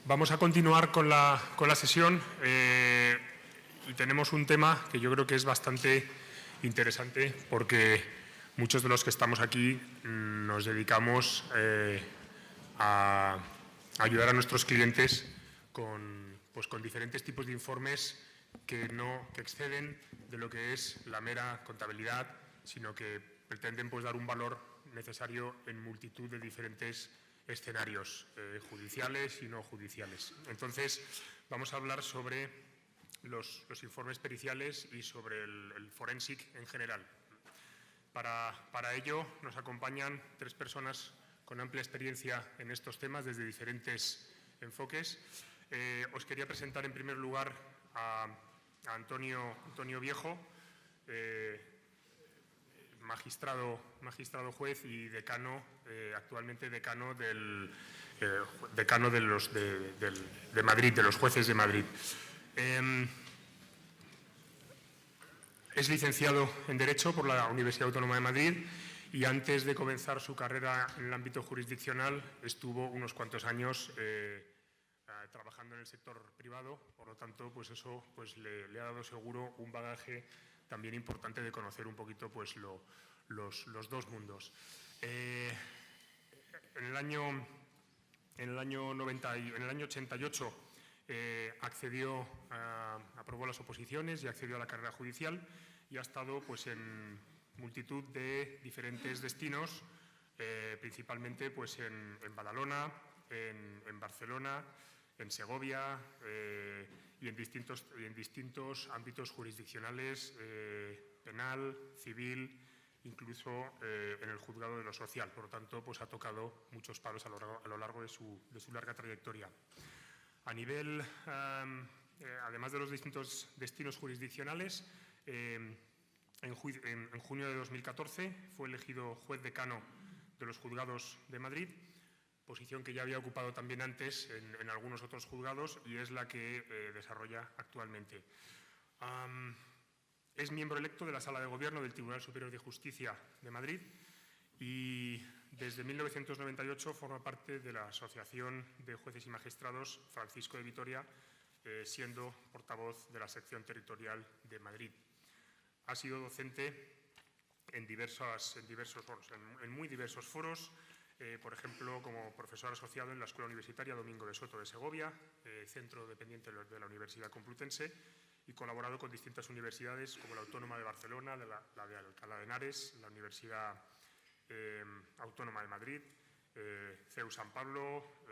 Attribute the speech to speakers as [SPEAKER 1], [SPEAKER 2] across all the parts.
[SPEAKER 1] Vamos a continuar con la sesión y tenemos un tema que yo creo que es bastante interesante porque muchos de los que estamos aquí nos dedicamos a ayudar a nuestros clientes con diferentes tipos de informes que exceden de lo que es la mera contabilidad, sino que pretenden dar un valor necesario en multitud de diferentes escenarios judiciales y no judiciales. Entonces, vamos a hablar sobre los informes periciales y sobre el forensic en general. Para ello nos acompañan tres personas con amplia experiencia en estos temas desde diferentes enfoques. Os quería presentar en primer lugar a Antonio Viejo, magistrado juez y decano, actualmente decano de Madrid, de los jueces de Madrid. Es licenciado en Derecho por la Universidad Autónoma de Madrid y antes de comenzar su carrera en el ámbito jurisdiccional estuvo unos cuantos años trabajando en el sector privado, por lo tanto, eso le ha dado seguro un bagaje también importante de conocer un poquito los dos mundos. En el año 88 aprobó las oposiciones y accedió a la carrera judicial y ha estado en multitud de diferentes destinos, principalmente en Badalona, en Barcelona, en Segovia y en distintos ámbitos jurisdiccionales, penal, civil, incluso en el juzgado de lo social. Por lo tanto, ha tocado muchos palos a lo largo de su larga trayectoria. A nivel, además de los distintos destinos jurisdiccionales, en junio de 2014 fue elegido juez decano de los juzgados de Madrid, posición que ya había ocupado también antes en algunos otros juzgados y es la que desarrolla actualmente. Es miembro electo de la Sala de Gobierno del Tribunal Superior de Justicia de Madrid y desde 1998 forma parte de la Asociación de Jueces y Magistrados Francisco de Vitoria, siendo portavoz de la sección territorial de Madrid. Ha sido docente en muy diversos foros, por ejemplo, como profesor asociado en la Escuela Universitaria Domingo de Soto de Segovia, centro dependiente de la Universidad Complutense, y colaborado con distintas universidades como la Autónoma de Barcelona, la de Alcalá de Henares, la Universidad Autónoma de Madrid, CEU San Pablo,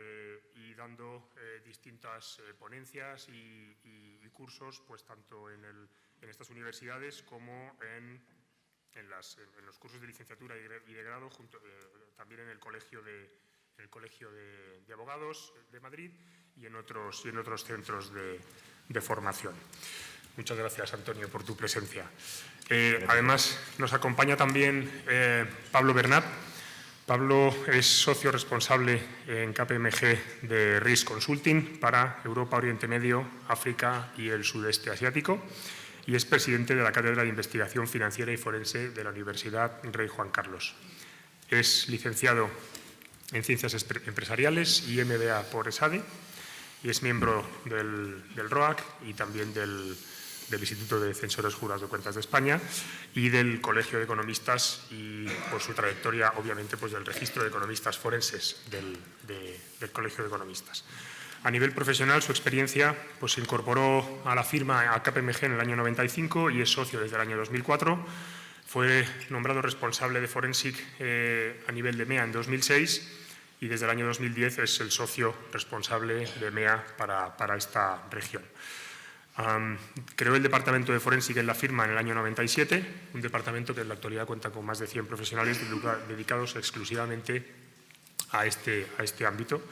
[SPEAKER 1] y dando distintas ponencias y cursos, tanto en estas universidades como en los cursos de licenciatura y de grado, también en el Colegio de Abogados de Madrid y en otros centros de formación. Muchas gracias, Antonio, por tu presencia. Además, nos acompaña también Pablo Bernat. Pablo es socio responsable en KPMG de Risk Consulting para Europa, Oriente Medio, África y el Sudeste Asiático y es presidente de la Cátedra de Investigación Financiera y Forense de la Universidad Rey Juan Carlos. Es licenciado en Ciencias Empresariales y MBA por ESADE y es miembro del ROAC y también del Instituto de Censores Jurados de Cuentas de España y del Colegio de Economistas y por su trayectoria, obviamente, del Registro de Economistas Forenses del Colegio de Economistas. A nivel profesional, su experiencia se incorporó a la firma a KPMG en el año 95 y es socio desde el año 2004. Fue nombrado responsable de Forensic a nivel de MEA en 2006 y desde el año 2010 es el socio responsable de MEA para esta región. Creó el departamento de Forensic en la firma en el año 97, un departamento que en la actualidad cuenta con más de 100 profesionales dedicados exclusivamente a este ámbito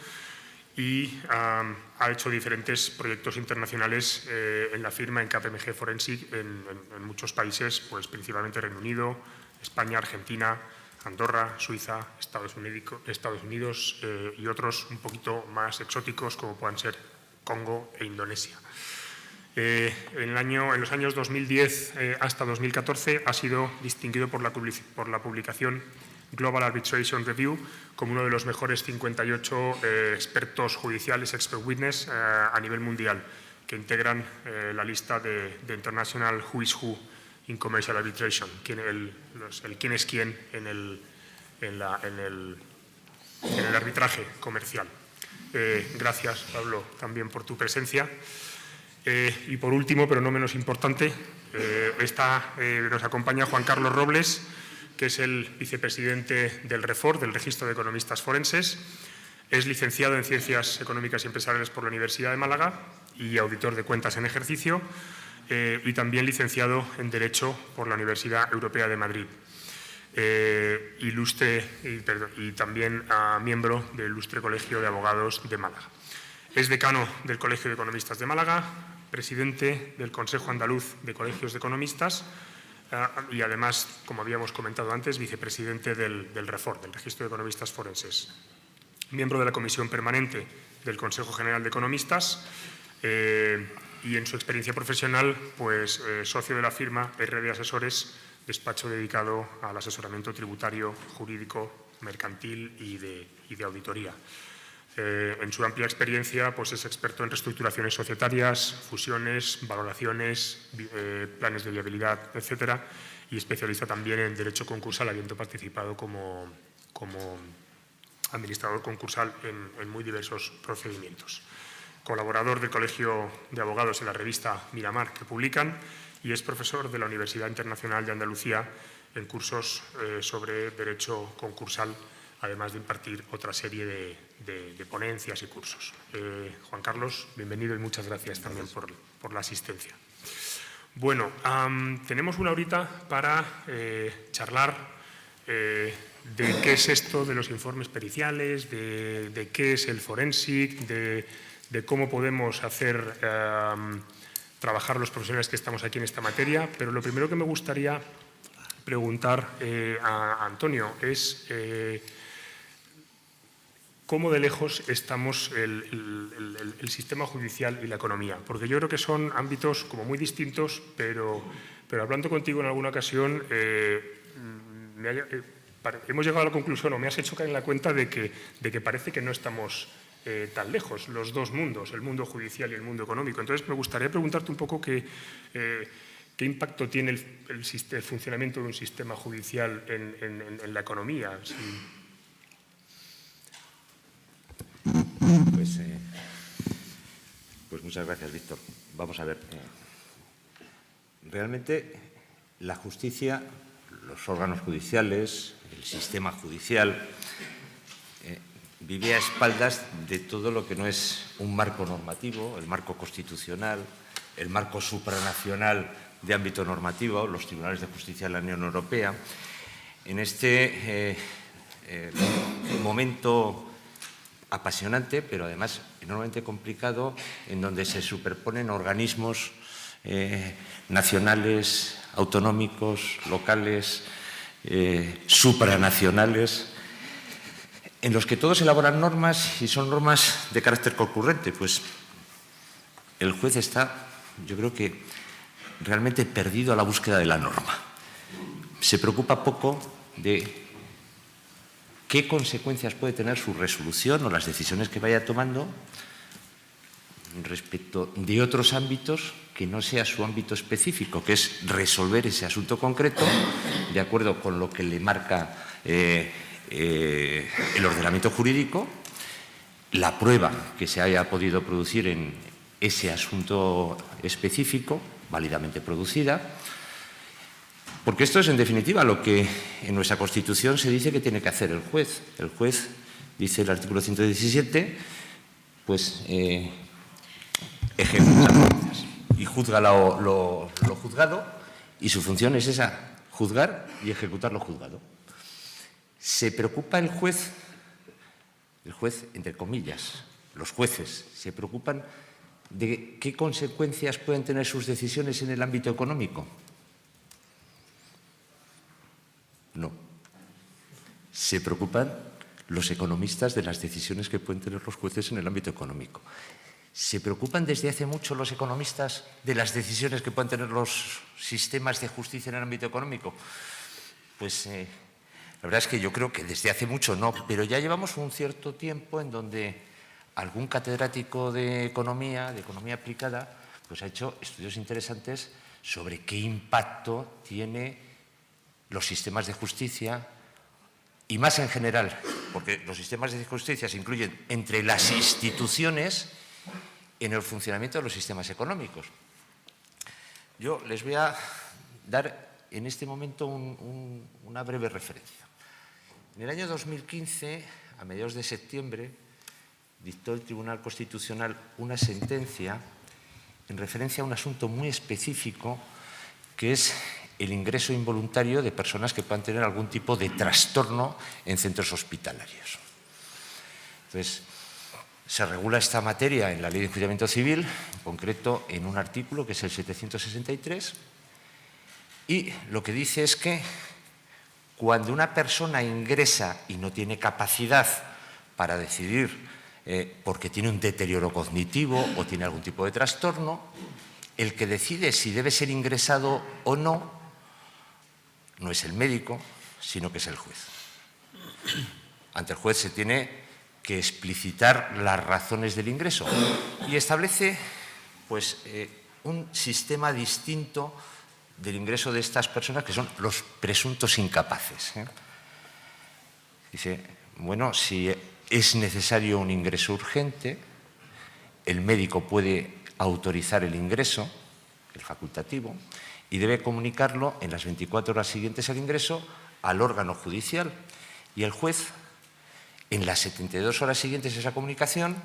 [SPEAKER 1] y ha hecho diferentes proyectos internacionales en la firma en KPMG Forensic en muchos países, principalmente Reino Unido, España, Argentina, Andorra, Suiza, Estados Unidos y otros un poquito más exóticos como puedan ser Congo e Indonesia. En los años 2010 hasta 2014 ha sido distinguido por la publicación Global Arbitration Review como uno de los mejores 58 expertos judiciales, expert witness, a nivel mundial, que integran la lista de International Who is Who in Commercial Arbitration, quién es quién en el arbitraje comercial. Gracias, Pablo, también por tu presencia. Y por último, pero no menos importante, nos acompaña Juan Carlos Robles, que es el vicepresidente del REFOR, del Registro de Economistas Forenses. Es licenciado en Ciencias Económicas y Empresariales por la Universidad de Málaga y auditor de cuentas en ejercicio, y también licenciado en Derecho por la Universidad Europea de Madrid. Y también miembro del Ilustre Colegio de Abogados de Málaga. Es decano del Colegio de Economistas de Málaga, presidente del Consejo Andaluz de Colegios de Economistas y además, como habíamos comentado antes, vicepresidente del REFOR, del Registro de Economistas Forenses. Miembro de la Comisión Permanente del Consejo General de Economistas y en su experiencia profesional, pues socio de la firma RD Asesores, despacho dedicado al asesoramiento tributario, jurídico, mercantil y de auditoría. En su amplia experiencia, pues es experto en reestructuraciones societarias, fusiones, valoraciones, planes de viabilidad, etcétera, y especialista también en derecho concursal, habiendo participado como administrador concursal en muy diversos procedimientos. Colaborador del Colegio de Abogados en la revista Miramar, que publican, y es profesor de la Universidad Internacional de Andalucía en cursos sobre derecho concursal, además de impartir otra serie de ponencias y cursos. Juan Carlos, bienvenido y muchas gracias también por la asistencia. Bueno, tenemos una horita para charlar de qué es esto de los informes periciales, de qué es el forensic, de cómo podemos hacer trabajar los profesionales que estamos aquí en esta materia, pero lo primero que me gustaría preguntar a Antonio es cómo de lejos estamos el sistema judicial y la economía, porque yo creo que son ámbitos como muy distintos, pero hablando contigo en alguna ocasión hemos llegado a la conclusión, o me has hecho caer en la cuenta de que parece que no estamos tan lejos, los dos mundos, el mundo judicial y el mundo económico. Entonces, me gustaría preguntarte un poco qué impacto tiene el funcionamiento de un sistema judicial en la economía.
[SPEAKER 2] Pues muchas gracias, Víctor. Vamos a ver. Realmente la justicia, los órganos judiciales, el sistema judicial, vive a espaldas de todo lo que no es un marco normativo, el marco constitucional, el marco supranacional de ámbito normativo, los tribunales de justicia de la Unión Europea. En este momento apasionante, pero además enormemente complicado, en donde se superponen organismos nacionales, autonómicos, locales, supranacionales, en los que todos elaboran normas y son normas de carácter concurrente. Pues el juez está, yo creo que realmente perdido a la búsqueda de la norma. Se preocupa poco de qué consecuencias puede tener su resolución o las decisiones que vaya tomando respecto de otros ámbitos que no sea su ámbito específico, que es resolver ese asunto concreto de acuerdo con lo que le marca el ordenamiento jurídico, la prueba que se haya podido producir en ese asunto específico, válidamente producida, porque esto es, en definitiva, lo que en nuestra Constitución se dice que tiene que hacer el juez. El juez, dice el artículo 117, pues ejecuta y juzga lo juzgado, y su función es esa, juzgar y ejecutar lo juzgado. Se preocupa el juez, entre comillas, los jueces, se preocupan de qué consecuencias pueden tener sus decisiones en el ámbito económico. No. Se preocupan los economistas de las decisiones que pueden tener los jueces en el ámbito económico. ¿Se preocupan desde hace mucho los economistas de las decisiones que pueden tener los sistemas de justicia en el ámbito económico? Pues la verdad es que yo creo que desde hace mucho no, pero ya llevamos un cierto tiempo en donde algún catedrático de economía aplicada, pues ha hecho estudios interesantes sobre qué impacto tiene los sistemas de justicia y más en general, porque los sistemas de justicia se incluyen entre las instituciones en el funcionamiento de los sistemas económicos. Yo les voy a dar en este momento una breve referencia. En el año 2015, a mediados de septiembre, dictó el Tribunal Constitucional una sentencia en referencia a un asunto muy específico que es el ingreso involuntario de personas que puedan tener algún tipo de trastorno en centros hospitalarios. Entonces, se regula esta materia en la Ley de Enjuiciamiento Civil, en concreto en un artículo que es el 763, y lo que dice es que cuando una persona ingresa y no tiene capacidad para decidir porque tiene un deterioro cognitivo o tiene algún tipo de trastorno, el que decide si debe ser ingresado o no es el médico, sino que es el juez. Ante el juez se tiene que explicitar las razones del ingreso y establece pues, un sistema distinto del ingreso de estas personas, que son los presuntos incapaces. Dice, bueno, si es necesario un ingreso urgente, el médico puede autorizar el ingreso, el facultativo, y debe comunicarlo en las 24 horas siguientes al ingreso al órgano judicial. Y el juez, en las 72 horas siguientes a esa comunicación,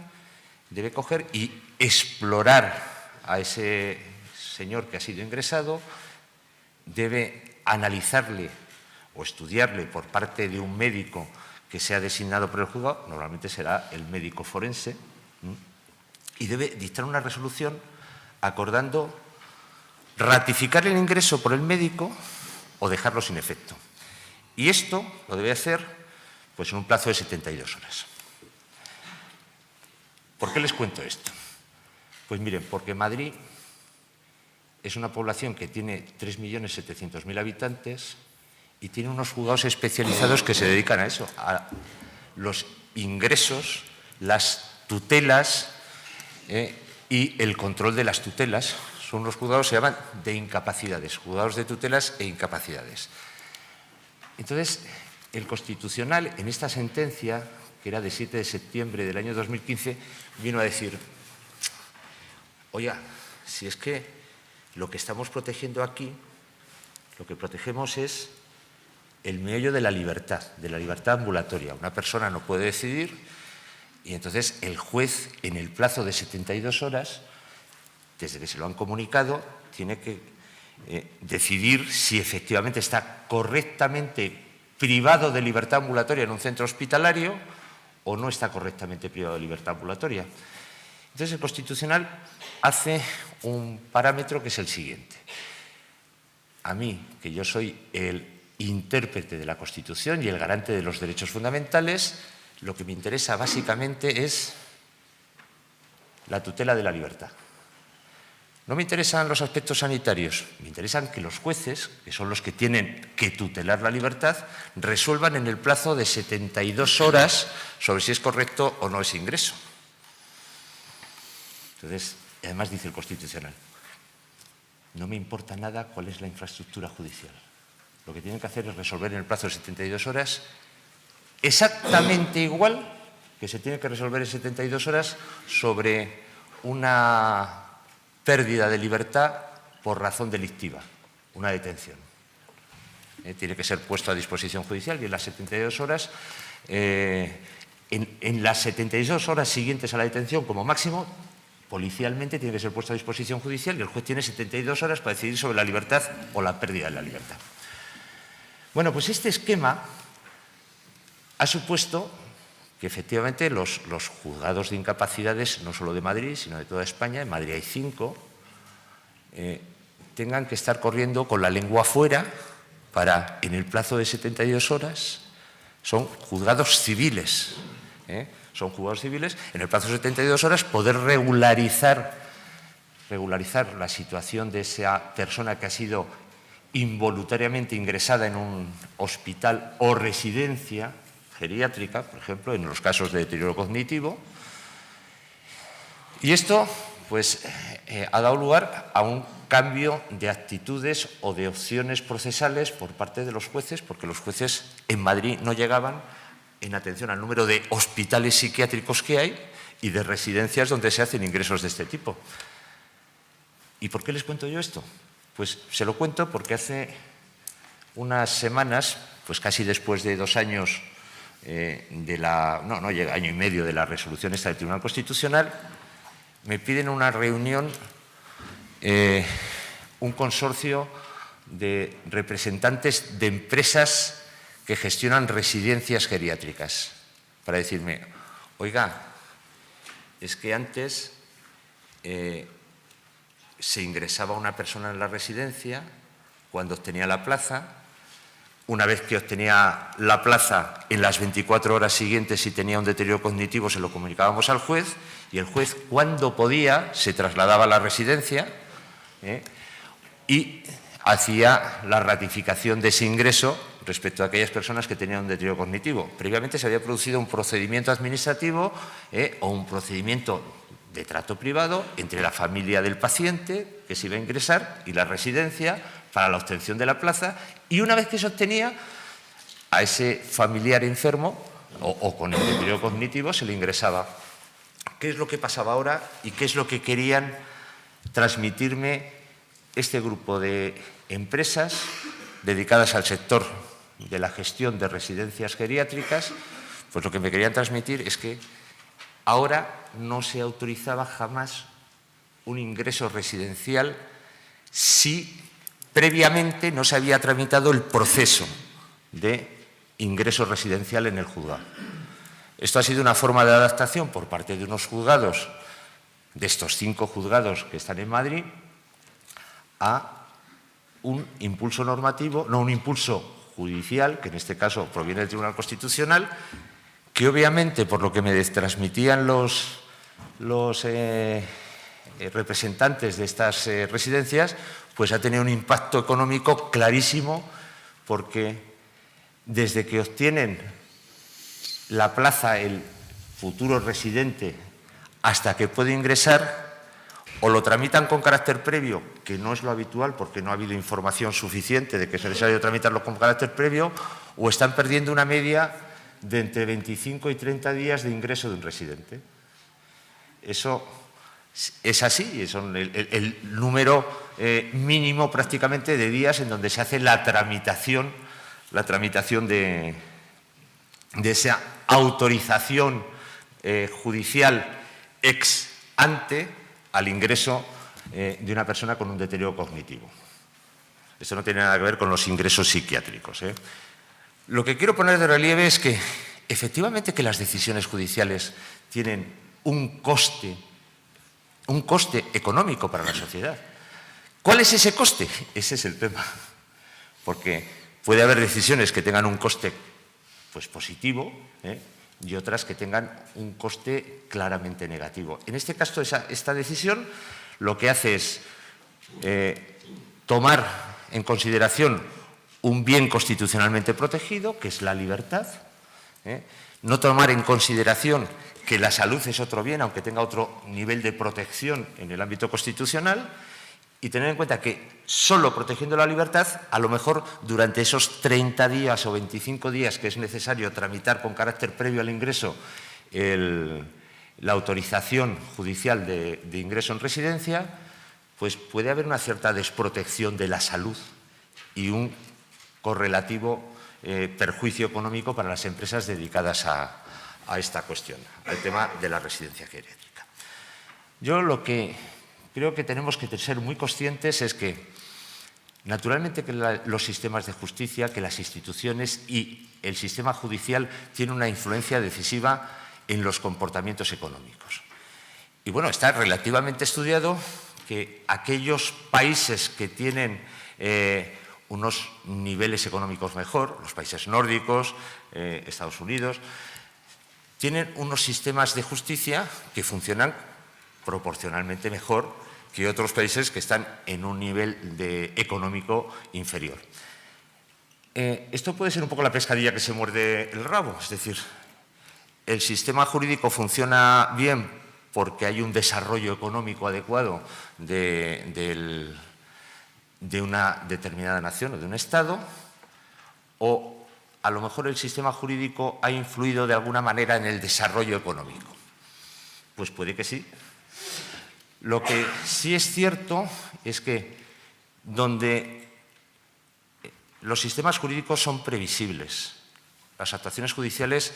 [SPEAKER 2] debe coger y explorar a ese señor que ha sido ingresado, debe analizarle o estudiarle por parte de un médico que sea designado por el juzgado, normalmente será el médico forense, y debe dictar una resolución acordando ratificar el ingreso por el médico o dejarlo sin efecto. Y esto lo debe hacer pues, en un plazo de 72 horas. ¿Por qué les cuento esto? Pues miren, porque Madrid es una población que tiene 3.700.000 habitantes y tiene unos juzgados especializados que se dedican a eso, a los ingresos, las tutelas y el control de las tutelas. Son los juzgados, se llaman de incapacidades, juzgados de tutelas e incapacidades. Entonces, el Constitucional, en esta sentencia, que era de 7 de septiembre del año 2015, vino a decir, oiga, si es que lo que estamos protegiendo aquí, lo que protegemos es el meollo de la libertad ambulatoria. Una persona no puede decidir y entonces el juez, en el plazo de 72 horas, desde que se lo han comunicado, tiene que decidir si efectivamente está correctamente privado de libertad ambulatoria en un centro hospitalario o no está correctamente privado de libertad ambulatoria. Entonces, el Constitucional hace un parámetro que es el siguiente. A mí, que yo soy el intérprete de la Constitución y el garante de los derechos fundamentales, lo que me interesa básicamente es la tutela de la libertad. No me interesan los aspectos sanitarios, me interesan que los jueces, que son los que tienen que tutelar la libertad, resuelvan en el plazo de 72 horas sobre si es correcto o no ese ingreso. Entonces, además dice el Constitucional, no me importa nada cuál es la infraestructura judicial. Lo que tienen que hacer es resolver en el plazo de 72 horas exactamente igual que se tiene que resolver en 72 horas sobre una pérdida de libertad por razón delictiva, una detención. Tiene que ser puesto a disposición judicial y en las 72 horas, en las 72 horas siguientes a la detención, como máximo, policialmente tiene que ser puesto a disposición judicial y el juez tiene 72 horas para decidir sobre la libertad o la pérdida de la libertad. Bueno, pues este esquema ha supuesto que efectivamente los juzgados de incapacidades, no solo de Madrid, sino de toda España, en Madrid hay 5, tengan que estar corriendo con la lengua afuera para, en el plazo de 72 horas, son juzgados civiles, son juzgados civiles, en el plazo de 72 horas poder regularizar la situación de esa persona que ha sido involuntariamente ingresada en un hospital o residencia geriátrica, por ejemplo, en los casos de deterioro cognitivo. Y esto pues, ha dado lugar a un cambio de actitudes o de opciones procesales por parte de los jueces, porque los jueces en Madrid no llegaban en atención al número de hospitales psiquiátricos que hay y de residencias donde se hacen ingresos de este tipo. ¿Y por qué les cuento yo esto? Pues se lo cuento porque hace unas semanas, pues casi después de 2 años no llega año y medio de la resolución esta del Tribunal Constitucional, me piden una reunión un consorcio de representantes de empresas que gestionan residencias geriátricas para decirme, oiga, es que antes se ingresaba una persona en la residencia cuando obtenía la plaza. Una vez que obtenía la plaza, en las 24 horas siguientes, si tenía un deterioro cognitivo, se lo comunicábamos al juez y el juez, cuando podía, se trasladaba a la residencia y hacía la ratificación de ese ingreso respecto a aquellas personas que tenían un deterioro cognitivo. Previamente se había producido un procedimiento administrativo o un procedimiento de trato privado entre la familia del paciente que se iba a ingresar y la residencia para la obtención de la plaza, y una vez que se obtenía, a ese familiar enfermo o con el deterioro cognitivo se le ingresaba. ¿Qué es lo que pasaba ahora y qué es lo que querían transmitirme este grupo de empresas dedicadas al sector de la gestión de residencias geriátricas? Pues lo que me querían transmitir es que ahora no se autorizaba jamás un ingreso residencial si previamente no se había tramitado el proceso de ingreso residencial en el juzgado. Esto ha sido una forma de adaptación por parte de unos juzgados, de estos 5 juzgados que están en Madrid, a un impulso normativo, no un impulso judicial, que en este caso proviene del Tribunal Constitucional, que obviamente, por lo que me transmitían los representantes de estas residencias, pues ha tenido un impacto económico clarísimo, porque desde que obtienen la plaza el futuro residente hasta que puede ingresar, o lo tramitan con carácter previo, que no es lo habitual porque no ha habido información suficiente de que es necesario tramitarlo con carácter previo, o están perdiendo una media de entre 25 y 30 días de ingreso de un residente. Eso es así, son el número mínimo prácticamente de días en donde se hace la tramitación de esa autorización judicial ex ante al ingreso de una persona con un deterioro cognitivo. Esto no tiene nada que ver con los ingresos psiquiátricos. Lo que quiero poner de relieve es que efectivamente que las decisiones judiciales tienen un coste económico para la sociedad. ¿Cuál es ese coste? Ese es el tema. Porque puede haber decisiones que tengan un coste pues, positivo y otras que tengan un coste claramente negativo. En este caso, esta decisión lo que hace es tomar en consideración un bien constitucionalmente protegido, que es la libertad, no tomar en consideración que la salud es otro bien, aunque tenga otro nivel de protección en el ámbito constitucional, y tener en cuenta que solo protegiendo la libertad, a lo mejor durante esos 30 días o 25 días que es necesario tramitar con carácter previo al ingreso la autorización judicial de ingreso en residencia, pues puede haber una cierta desprotección de la salud y un correlativo perjuicio económico para las empresas dedicadas a esta cuestión, al tema de la residencia geriátrica. Yo lo que creo que tenemos que ser muy conscientes es que, naturalmente, que los sistemas de justicia, que las instituciones y el sistema judicial tienen una influencia decisiva en los comportamientos económicos. Y bueno, está relativamente estudiado que aquellos países que tienen unos niveles económicos mejor, los países nórdicos, Estados Unidos, tienen unos sistemas de justicia que funcionan proporcionalmente mejor que otros países que están en un nivel económico inferior. Esto puede ser un poco la pescadilla que se muerde el rabo, es decir, el sistema jurídico funciona bien porque hay un desarrollo económico adecuado de una determinada nación o de un Estado, o a lo mejor el sistema jurídico ha influido de alguna manera en el desarrollo económico. Pues puede que sí. Lo que sí es cierto es que donde los sistemas jurídicos son previsibles, las actuaciones judiciales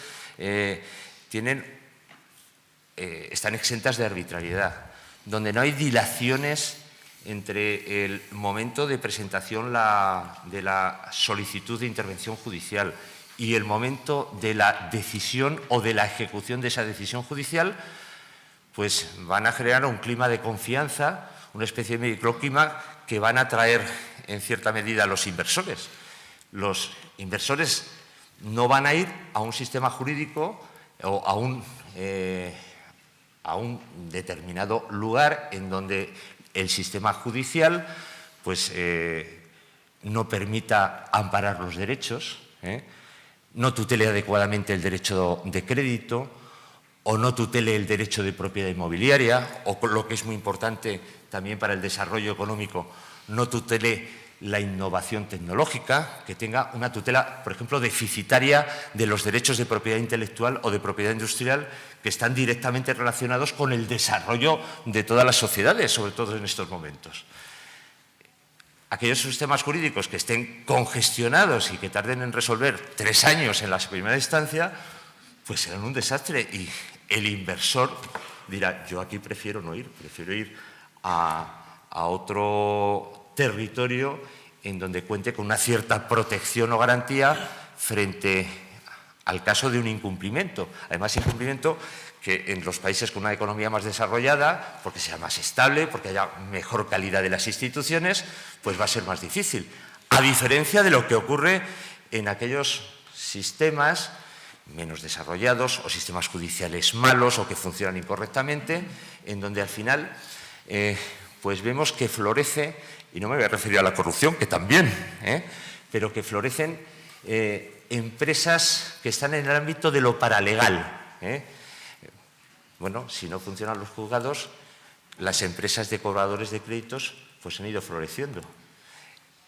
[SPEAKER 2] están exentas de arbitrariedad, donde no hay dilaciones entre el momento de presentación de la solicitud de intervención judicial y el momento de la decisión o de la ejecución de esa decisión judicial, pues van a generar un clima de confianza, una especie de microclima que van a atraer en cierta medida a los inversores. Los inversores no van a ir a un sistema jurídico o a un determinado lugar en donde el sistema judicial pues, no permita amparar los derechos, no tutele adecuadamente el derecho de crédito o no tutele el derecho de propiedad inmobiliaria o, lo que es muy importante también para el desarrollo económico, no tutele la innovación tecnológica, que tenga una tutela, por ejemplo, deficitaria de los derechos de propiedad intelectual o de propiedad industrial que están directamente relacionados con el desarrollo de todas las sociedades, sobre todo en estos momentos. Aquellos sistemas jurídicos que estén congestionados y que tarden en resolver 3 años en la primera instancia, pues serán un desastre y el inversor dirá, yo aquí prefiero no ir, prefiero ir a otro territorio en donde cuente con una cierta protección o garantía frente al caso de un incumplimiento. Además, incumplimiento que en los países con una economía más desarrollada, porque sea más estable, porque haya mejor calidad de las instituciones, pues va a ser más difícil. A diferencia de lo que ocurre en aquellos sistemas menos desarrollados o sistemas judiciales malos o que funcionan incorrectamente, en donde al final pues vemos que florece, y no me voy a referir a la corrupción, que también, pero que florecen empresas que están en el ámbito de lo paralegal. Bueno, si no funcionan los juzgados, las empresas de cobradores de créditos pues han ido floreciendo.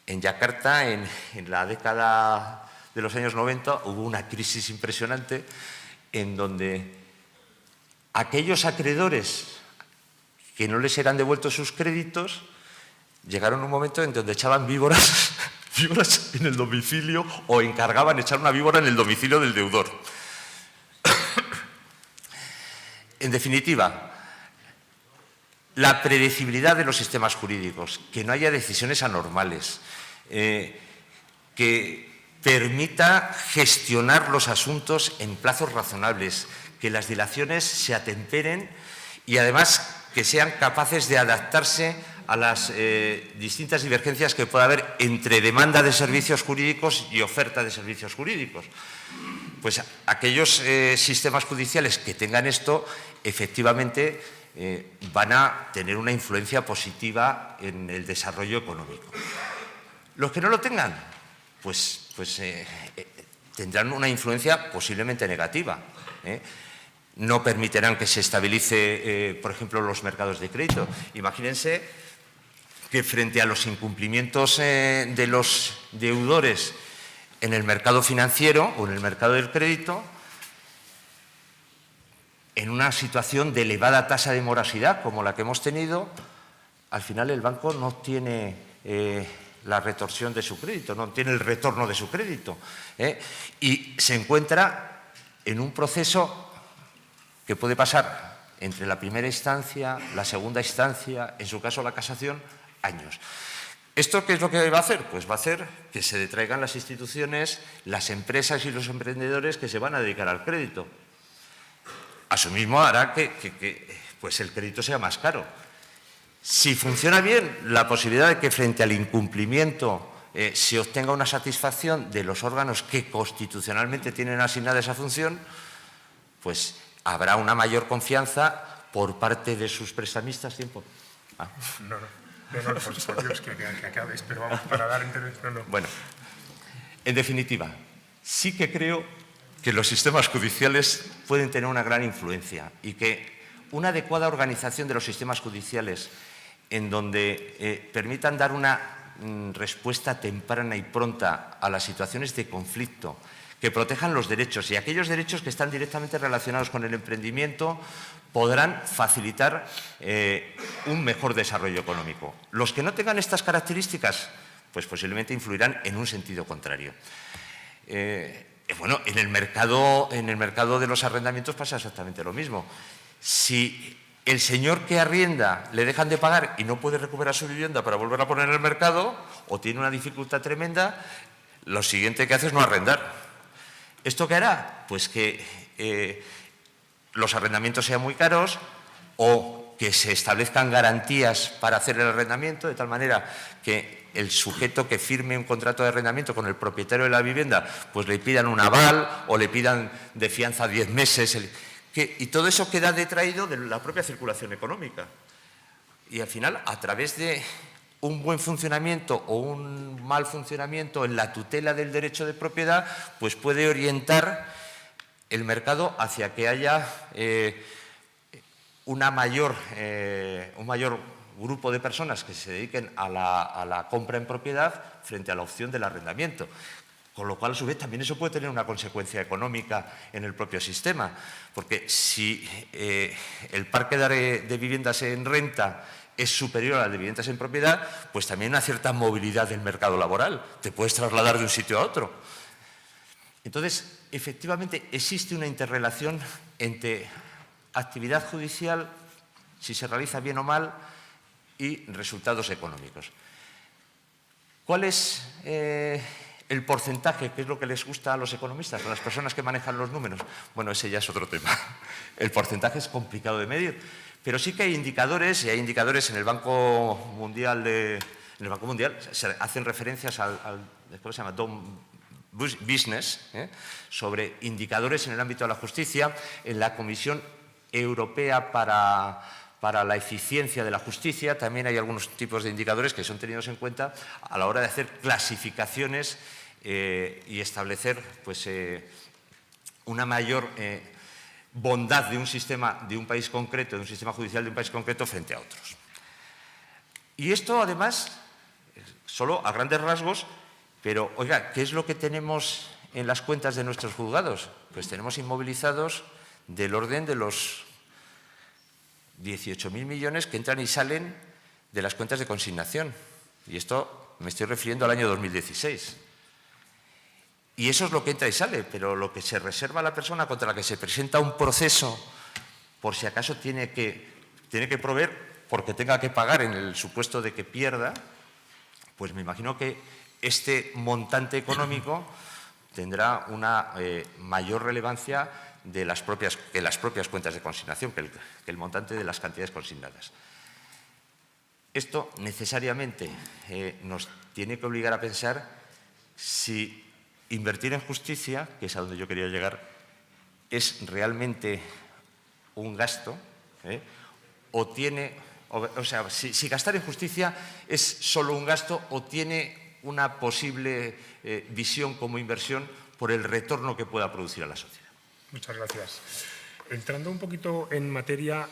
[SPEAKER 2] En Yakarta, en la década de los años 90, hubo una crisis impresionante en donde aquellos acreedores que no les eran devueltos sus créditos llegaron a un momento en donde echaban víboras en el domicilio o encargaban echar una víbora en el domicilio del deudor. En definitiva, la predecibilidad de los sistemas jurídicos, que no haya decisiones anormales, que permita gestionar los asuntos en plazos razonables, que las dilaciones se atemperen y además que sean capaces de adaptarse a las distintas divergencias que pueda haber entre demanda de servicios jurídicos y oferta de servicios jurídicos. Pues aquellos sistemas judiciales que tengan esto, efectivamente, van a tener una influencia positiva en el desarrollo económico. Los que no lo tengan, pues tendrán una influencia posiblemente negativa. No permitirán que se estabilice, por ejemplo, los mercados de crédito. Imagínense que frente a los incumplimientos de los deudores en el mercado financiero o en el mercado del crédito, en una situación de elevada tasa de morosidad como la que hemos tenido, al final el banco no tiene la retorsión de su crédito, no tiene el retorno de su crédito, y se encuentra en un proceso que puede pasar entre la primera instancia, la segunda instancia, en su caso la casación, años. ¿Esto qué es lo que va a hacer? Pues va a hacer que se detraigan las instituciones, las empresas y los emprendedores que se van a dedicar al crédito. Asimismo hará que pues el crédito sea más caro. Si funciona bien, la posibilidad de que frente al incumplimiento se obtenga una satisfacción de los órganos que constitucionalmente tienen asignada esa función, pues habrá una mayor confianza por parte de sus prestamistas. Tiempo. Ah.
[SPEAKER 1] No, por Dios, que acabes, pero vamos, para dar intervención, no.
[SPEAKER 2] Bueno, en definitiva, sí que creo que los sistemas judiciales pueden tener una gran influencia y que una adecuada organización de los sistemas judiciales en donde permitan dar una respuesta temprana y pronta a las situaciones de conflicto, que protejan los derechos y aquellos derechos que están directamente relacionados con el emprendimiento podrán facilitar un mejor desarrollo económico. Los que no tengan estas características, pues posiblemente influirán en un sentido contrario. Bueno, en el mercado de los arrendamientos pasa exactamente lo mismo. Si el señor que arrienda le dejan de pagar y no puede recuperar su vivienda para volverla a poner en el mercado o tiene una dificultad tremenda, lo siguiente que hace es no arrendar. ¿Esto qué hará? Pues que los arrendamientos sean muy caros o que se establezcan garantías para hacer el arrendamiento de tal manera que el sujeto que firme un contrato de arrendamiento con el propietario de la vivienda pues le pidan un aval o le pidan de fianza 10 meses. Y todo eso queda detraído de la propia circulación económica. Y al final, a través de un buen funcionamiento o un mal funcionamiento en la tutela del derecho de propiedad, pues puede orientar el mercado hacia que haya un mayor grupo de personas que se dediquen a la compra en propiedad frente a la opción del arrendamiento. Con lo cual, a su vez, también eso puede tener una consecuencia económica en el propio sistema, porque si el parque de viviendas en renta es superior al de viviendas en propiedad, pues también una cierta movilidad del mercado laboral. Te puedes trasladar de un sitio a otro. Entonces, efectivamente, existe una interrelación entre actividad judicial, si se realiza bien o mal, y resultados económicos. ¿Cuál es el porcentaje, que es lo que les gusta a los economistas, a las personas que manejan los números? Bueno, ese ya es otro tema. El porcentaje es complicado de medir, pero sí que hay indicadores, y hay indicadores en el Banco Mundial. Se hacen referencias al ¿cómo se llama? Business, sobre indicadores en el ámbito de la justicia. En la Comisión Europea para la eficiencia de la justicia también hay algunos tipos de indicadores que son tenidos en cuenta a la hora de hacer clasificaciones y establecer pues, una mayor bondad de un sistema de un país concreto, de un sistema judicial de un país concreto frente a otros. Y esto, además, solo a grandes rasgos, pero, oiga, ¿qué es lo que tenemos en las cuentas de nuestros juzgados? Pues tenemos inmovilizados del orden de los 18.000 millones que entran y salen de las cuentas de consignación. Y esto me estoy refiriendo al año 2016. Y eso es lo que entra y sale, pero lo que se reserva a la persona contra la que se presenta un proceso, por si acaso tiene que proveer porque tenga que pagar en el supuesto de que pierda, pues me imagino que este montante económico tendrá una mayor relevancia de las propias cuentas de consignación que el montante de las cantidades consignadas. Esto necesariamente nos tiene que obligar a pensar si invertir en justicia, que es a donde yo quería llegar, es realmente un gasto, si gastar en justicia es solo un gasto o tiene una posible visión como inversión por el retorno que pueda producir a la sociedad.
[SPEAKER 1] Muchas gracias. Entrando un poquito en materia,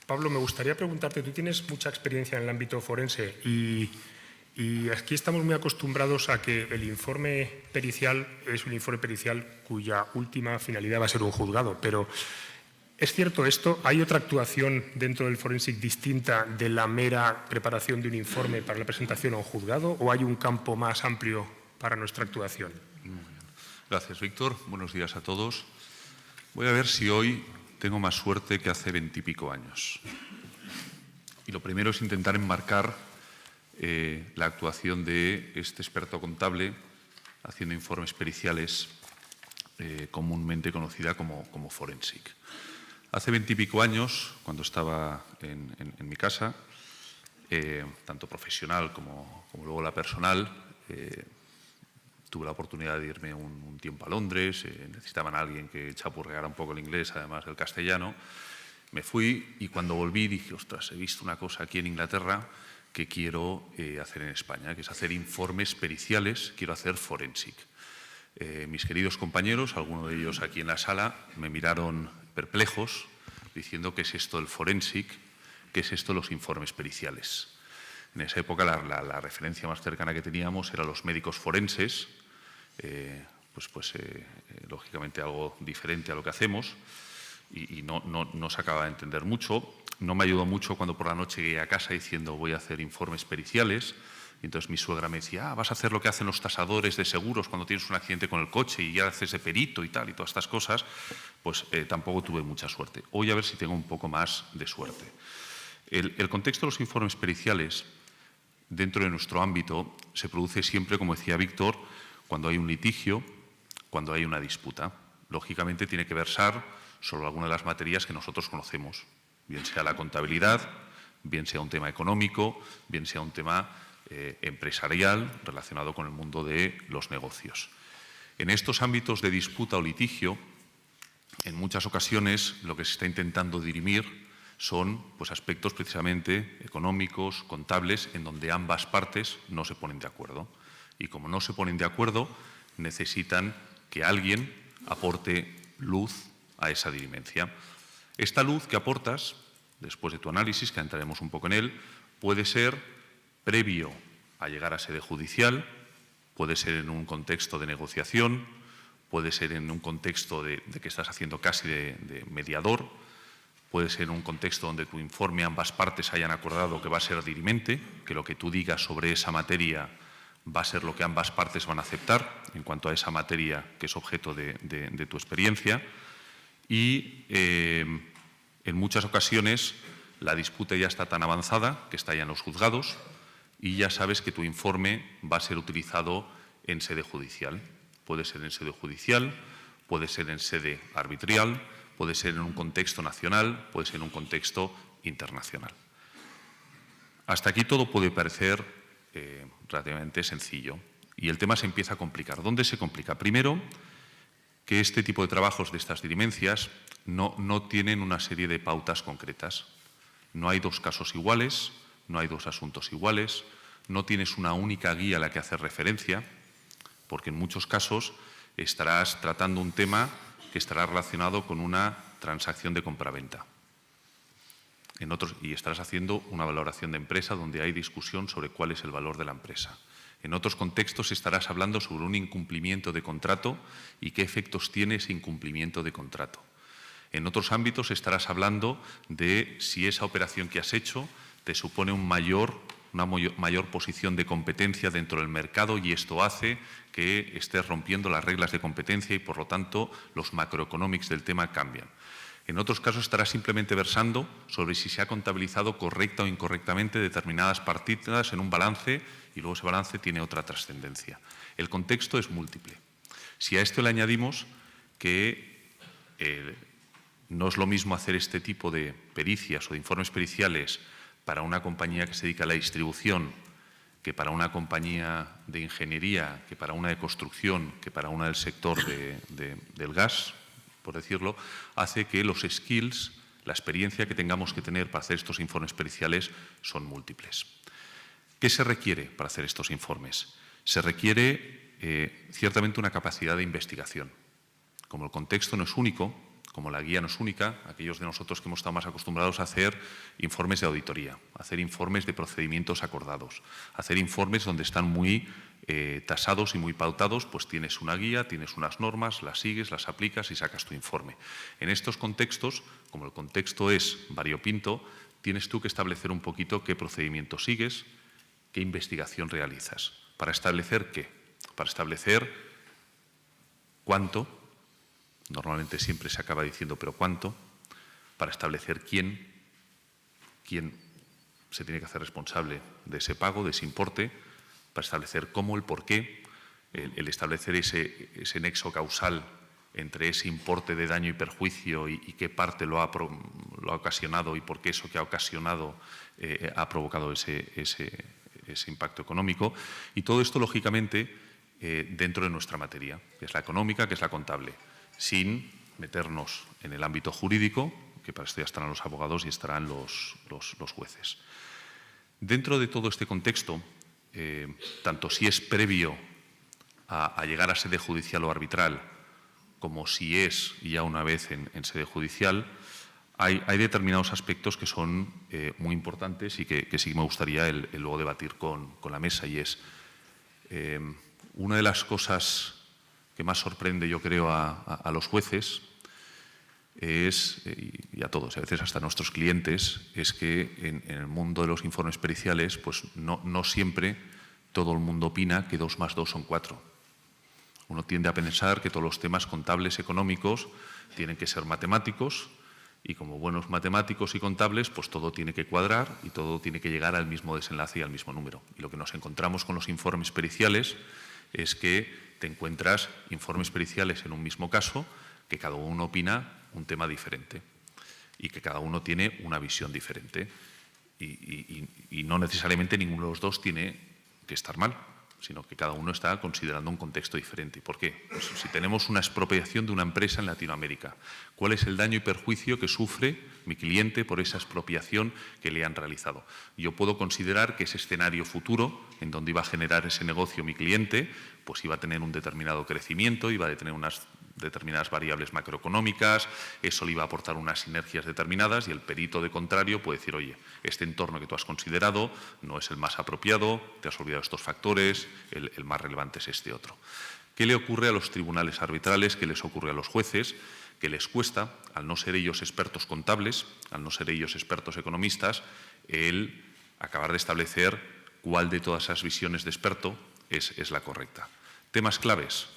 [SPEAKER 1] Pablo, me gustaría preguntarte, tú tienes mucha experiencia en el ámbito forense y aquí estamos muy acostumbrados a que el informe pericial es un informe pericial cuya última finalidad va a ser un juzgado, pero ¿es cierto esto? ¿Hay otra actuación dentro del forensic distinta de la mera preparación de un informe para la presentación a un juzgado o hay un campo más amplio para nuestra actuación?
[SPEAKER 3] Gracias, Víctor. Buenos días a todos. Voy a ver si hoy tengo más suerte que hace 20 y pico años. Y lo primero es intentar enmarcar la actuación de este experto contable haciendo informes periciales comúnmente conocida como forensic. Hace 20 y pico años, cuando estaba en mi casa, tanto profesional como luego la personal, tuve la oportunidad de irme un tiempo a Londres, necesitaban a alguien que chapurreara un poco el inglés, además del castellano, Me fui y cuando volví dije, ostras, he visto una cosa aquí en Inglaterra que quiero hacer en España, que es hacer informes periciales, quiero hacer forensic. Mis queridos compañeros, algunos de ellos aquí en la sala, me miraron perplejos diciendo ¿qué es esto del forensic? ¿Qué es esto de los informes periciales? En esa época la referencia más cercana que teníamos eran los médicos forenses, lógicamente algo diferente a lo que hacemos y no se acaba de entender mucho. No me ayudó mucho cuando por la noche llegué a casa diciendo voy a hacer informes periciales. Y entonces mi suegra me decía, vas a hacer lo que hacen los tasadores de seguros cuando tienes un accidente con el coche y ya haces de perito y tal y todas estas cosas. Pues tampoco tuve mucha suerte. Hoy a ver si tengo un poco más de suerte. El contexto de los informes periciales dentro de nuestro ámbito se produce siempre, como decía Víctor, cuando hay un litigio, cuando hay una disputa. Lógicamente tiene que versar sobre alguna de las materias que nosotros conocemos, bien sea la contabilidad, bien sea un tema económico, bien sea un tema empresarial relacionado con el mundo de los negocios. En estos ámbitos de disputa o litigio, en muchas ocasiones lo que se está intentando dirimir son aspectos precisamente económicos, contables, en donde ambas partes no se ponen de acuerdo. Y como no se ponen de acuerdo, necesitan que alguien aporte luz a esa dirimencia. Esta luz que aportas, después de tu análisis, que entraremos un poco en él, puede ser previo a llegar a sede judicial, puede ser en un contexto de negociación, puede ser en un contexto de que estás haciendo casi de mediador, puede ser en un contexto donde tu informe ambas partes hayan acordado que va a ser dirimente, que lo que tú digas sobre esa materia va a ser lo que ambas partes van a aceptar en cuanto a esa materia que es objeto de tu experiencia. Y en muchas ocasiones la disputa ya está tan avanzada que está ya en los juzgados y ya sabes que tu informe va a ser utilizado en sede judicial. Puede ser en sede judicial, puede ser en sede arbitral, puede ser en un contexto nacional, puede ser en un contexto internacional. Hasta aquí todo puede parecer relativamente sencillo y el tema se empieza a complicar. ¿Dónde se complica? Primero, que este tipo de trabajos de estas dirimencias no tienen una serie de pautas concretas. No hay dos casos iguales, no hay dos asuntos iguales, no tienes una única guía a la que hacer referencia, porque en muchos casos estarás tratando un tema que estará relacionado con una transacción de compraventa. En otros, y estarás haciendo una valoración de empresa donde hay discusión sobre cuál es el valor de la empresa. En otros contextos estarás hablando sobre un incumplimiento de contrato y qué efectos tiene ese incumplimiento de contrato. En otros ámbitos estarás hablando de si esa operación que has hecho te supone una mayor posición de competencia dentro del mercado y esto hace que estés rompiendo las reglas de competencia y, por lo tanto, los macroeconómicos del tema cambian. En otros casos estarás simplemente versando sobre si se ha contabilizado correcta o incorrectamente determinadas partidas en un balance y luego ese balance tiene otra trascendencia. El contexto es múltiple. Si a esto le añadimos que no es lo mismo hacer este tipo de pericias o de informes periciales para una compañía que se dedica a la distribución, que para una compañía de ingeniería, que para una de construcción, que para una del sector del gas, por decirlo, hace que los skills, la experiencia que tengamos que tener para hacer estos informes periciales son múltiples. ¿Qué se requiere para hacer estos informes? Se requiere ciertamente una capacidad de investigación. Como el contexto no es único, como la guía no es única, aquellos de nosotros que hemos estado más acostumbrados a hacer informes de auditoría, a hacer informes de procedimientos acordados, a hacer informes donde están muy tasados y muy pautados, pues tienes una guía, tienes unas normas, las sigues, las aplicas y sacas tu informe. En estos contextos, como el contexto es variopinto, tienes tú que establecer un poquito qué procedimiento sigues, qué investigación realizas. ¿Para establecer qué? Para establecer cuánto. Normalmente siempre se acaba diciendo, pero ¿cuánto? Para establecer quién se tiene que hacer responsable de ese pago, de ese importe, para establecer cómo, el por qué, el establecer ese nexo causal entre ese importe de daño y perjuicio y qué parte lo ha ocasionado y por qué eso que ha ocasionado ha provocado ese impacto económico. Y todo esto, lógicamente, dentro de nuestra materia, que es la económica, que es la contable, sin meternos en el ámbito jurídico, que para esto ya estarán los abogados y estarán los jueces. Dentro de todo este contexto, tanto si es previo a llegar a sede judicial o arbitral, como si es ya una vez en sede judicial, hay determinados aspectos que son muy importantes y que sí me gustaría el luego debatir con la mesa, y es una de las cosas que más sorprende, yo creo, a los jueces es, y a todos, a veces hasta a nuestros clientes, es que en el mundo de los informes periciales pues no siempre todo el mundo opina que 2 más 2 son 4. Uno tiende a pensar que todos los temas contables económicos tienen que ser matemáticos, y como buenos matemáticos y contables, pues todo tiene que cuadrar y todo tiene que llegar al mismo desenlace y al mismo número. Y lo que nos encontramos con los informes periciales es que te encuentras informes periciales en un mismo caso que cada uno opina un tema diferente y que cada uno tiene una visión diferente. Y no necesariamente ninguno de los dos tiene que estar mal, sino que cada uno está considerando un contexto diferente. ¿Y por qué? Pues si tenemos una expropiación de una empresa en Latinoamérica, ¿cuál es el daño y perjuicio que sufre mi cliente por esa expropiación que le han realizado? Yo puedo considerar que ese escenario futuro, en donde iba a generar ese negocio mi cliente, pues iba a tener un determinado crecimiento, iba a tener unas determinadas variables macroeconómicas, eso le iba a aportar unas sinergias determinadas, y el perito de contrario puede decir, oye, este entorno que tú has considerado no es el más apropiado, te has olvidado estos factores, el más relevante es este otro. ¿Qué le ocurre a los tribunales arbitrales? ¿Qué les ocurre a los jueces? Que les cuesta, al no ser ellos expertos contables, al no ser ellos expertos economistas, el acabar de establecer cuál de todas esas visiones de experto es la correcta. Temas claves: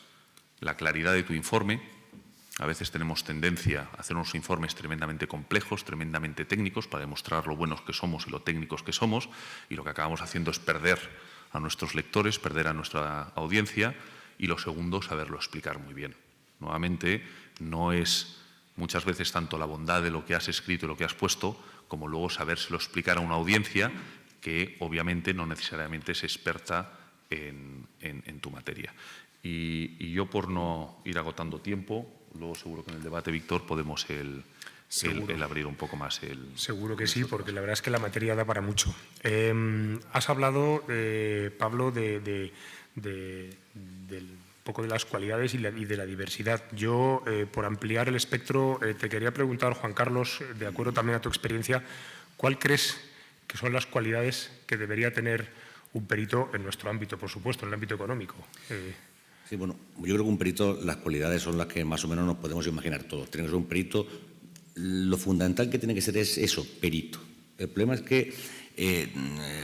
[SPEAKER 3] la claridad de tu informe. A veces tenemos tendencia a hacer unos informes tremendamente complejos, tremendamente técnicos, para demostrar lo buenos que somos y lo técnicos que somos, y lo que acabamos haciendo es perder a nuestros lectores, perder a nuestra audiencia. Y lo segundo, saberlo explicar muy bien. Nuevamente, no es muchas veces tanto la bondad de lo que has escrito y lo que has puesto, como luego sabérselo explicar a una audiencia que obviamente no necesariamente es experta en tu materia. Y yo, por no ir agotando tiempo, luego seguro que en el debate, Víctor, podemos el abrir un poco más el...
[SPEAKER 1] Seguro que sí, porque la verdad es que la materia da para mucho. Has hablado, Pablo, del poco de las cualidades y de la diversidad. Yo, por ampliar el espectro, te quería preguntar, Juan Carlos, de acuerdo también a tu experiencia, ¿cuál crees que son las cualidades que debería tener un perito en nuestro ámbito, por supuesto, en el ámbito económico?
[SPEAKER 4] Sí, bueno, yo creo que un perito, las cualidades son las que más o menos nos podemos imaginar todos. Tiene que ser un perito, lo fundamental que tiene que ser es eso, perito. El problema es que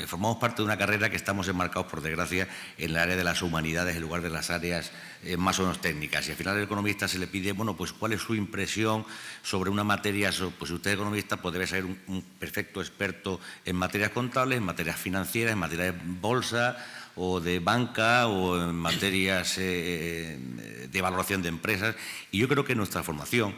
[SPEAKER 4] formamos parte de una carrera que estamos enmarcados, por desgracia, en el área de las humanidades en lugar de las áreas más o menos técnicas. Y al final al economista se le pide, bueno, pues cuál es su impresión sobre una materia. Pues si usted es economista, pues debe ser un perfecto experto en materias contables, en materias financieras, en materias de bolsa o de banca, o en materias de valoración de empresas. Y yo creo que nuestra formación,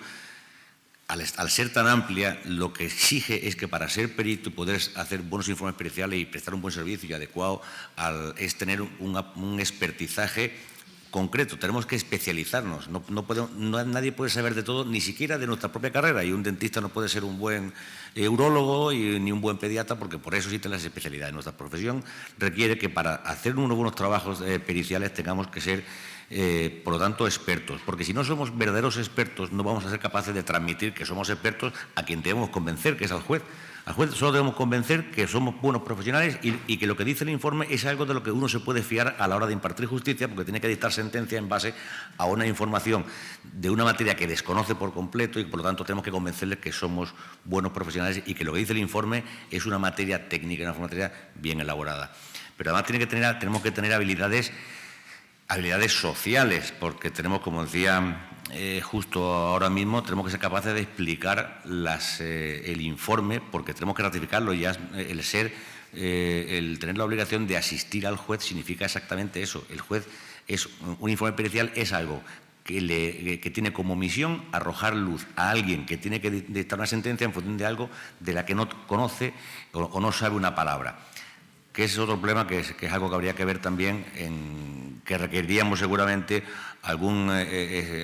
[SPEAKER 4] al ser tan amplia, lo que exige es que para ser perito y poder hacer buenos informes periciales y prestar un buen servicio y adecuado, es tener un expertizaje concreto. Tenemos que especializarnos. Nadie puede saber de todo, ni siquiera de nuestra propia carrera. Y un dentista no puede ser un buen urólogo ni un buen pediatra, porque por eso existen las especialidades. Nuestra profesión requiere que para hacer unos buenos trabajos periciales tengamos que ser, por lo tanto, expertos. Porque si no somos verdaderos expertos, no vamos a ser capaces de transmitir que somos expertos a quien debemos convencer, que es al juez. Al juez solo debemos convencer que somos buenos profesionales y que lo que dice el informe es algo de lo que uno se puede fiar a la hora de impartir justicia, porque tiene que dictar sentencia en base a una información de una materia que desconoce por completo, y por lo tanto tenemos que convencerle que somos buenos profesionales y que lo que dice el informe es una materia técnica, una materia bien elaborada. Pero además tenemos que tener habilidades sociales, porque tenemos, como decía justo ahora mismo, tenemos que ser capaces de explicar el informe, porque tenemos que ratificarlo. Ya el tener la obligación de asistir al juez significa exactamente eso. El juez un informe pericial es algo que tiene como misión arrojar luz a alguien que tiene que dictar una sentencia en función de algo de la que no conoce o no sabe una palabra. que ese es otro problema que es algo que habría que ver también, que requeriríamos seguramente algún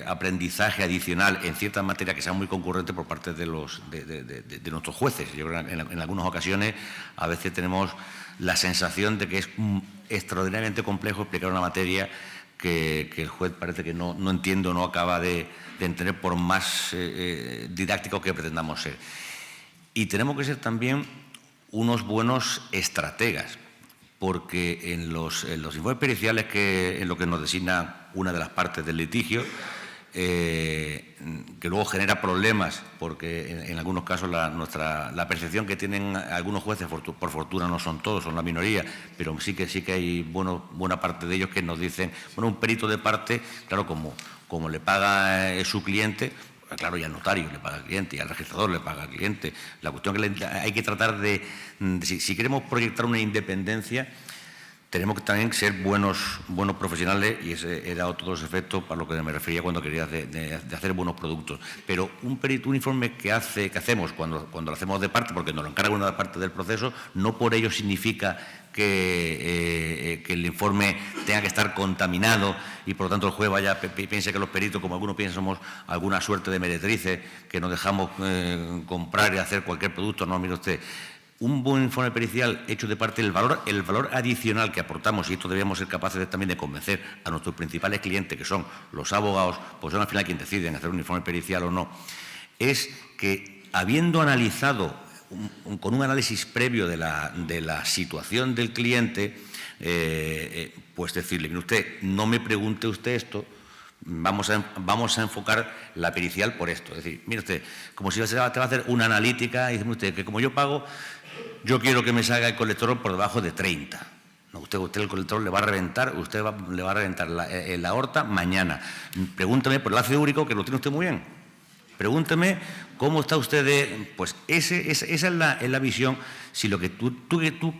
[SPEAKER 4] aprendizaje adicional en ciertas materias que sean muy concurrentes por parte de nuestros jueces. Yo creo que en algunas ocasiones a veces tenemos la sensación de que es extraordinariamente complejo explicar una materia que el juez parece que no entiende o no acaba de entender, por más didácticos que pretendamos ser. Y tenemos que ser también unos buenos estrategas, porque en los informes periciales, en lo que nos designa una de las partes del litigio, que luego genera problemas, porque en algunos casos la percepción que tienen algunos jueces, por fortuna no son todos, son la minoría, pero sí que hay buena parte de ellos que nos dicen, bueno, un perito de parte, claro, como le paga su cliente, claro, y al notario le paga al cliente, y al registrador le paga al cliente. La cuestión que hay que tratar si queremos proyectar una independencia, tenemos que también ser buenos profesionales, y ese era otro de los efectos para lo que me refería cuando quería de hacer buenos productos. Pero un informe que hacemos cuando lo hacemos de parte, porque nos lo encarga una parte del proceso, no por ello significa que el informe tenga que estar contaminado y por lo tanto el juez piense que los peritos, como algunos piensan, somos alguna suerte de meretrices que nos dejamos comprar y hacer cualquier producto. No, mire usted, un buen informe pericial hecho de parte, el valor adicional que aportamos, y esto debíamos ser capaces también de convencer a nuestros principales clientes, que son los abogados, pues son al final quienes deciden hacer un informe pericial o no, es que, habiendo analizado con un análisis previo de la situación del cliente, pues decirle, mire usted, no me pregunte usted esto, vamos a enfocar la pericial por esto. Es decir, mire usted, como si te va a hacer una analítica y dice usted que como yo pago, yo quiero que me salga el colesterol por debajo de 30. No, usted el colesterol le va a reventar, le va a reventar la aorta mañana. Pregúnteme por el ácido úrico, que lo tiene usted muy bien. Pregúnteme cómo está usted Pues esa es la visión. Si lo que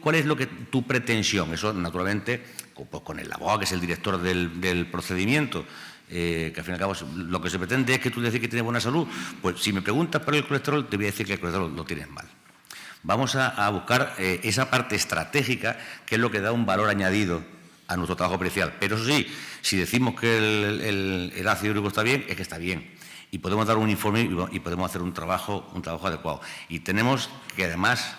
[SPEAKER 4] ¿cuál es tu pretensión? Eso, naturalmente, pues con el abogado, que es el director del procedimiento, que al fin y al cabo lo que se pretende es que tú decís que tienes buena salud. Pues si me preguntas por el colesterol, te voy a decir que el colesterol lo tienes mal. Vamos a buscar esa parte estratégica, que es lo que da un valor añadido a nuestro trabajo pericial. Pero eso sí, si decimos que el ácido úrico está bien, es que está bien. Y podemos dar un informe y podemos hacer un trabajo adecuado. Y tenemos que además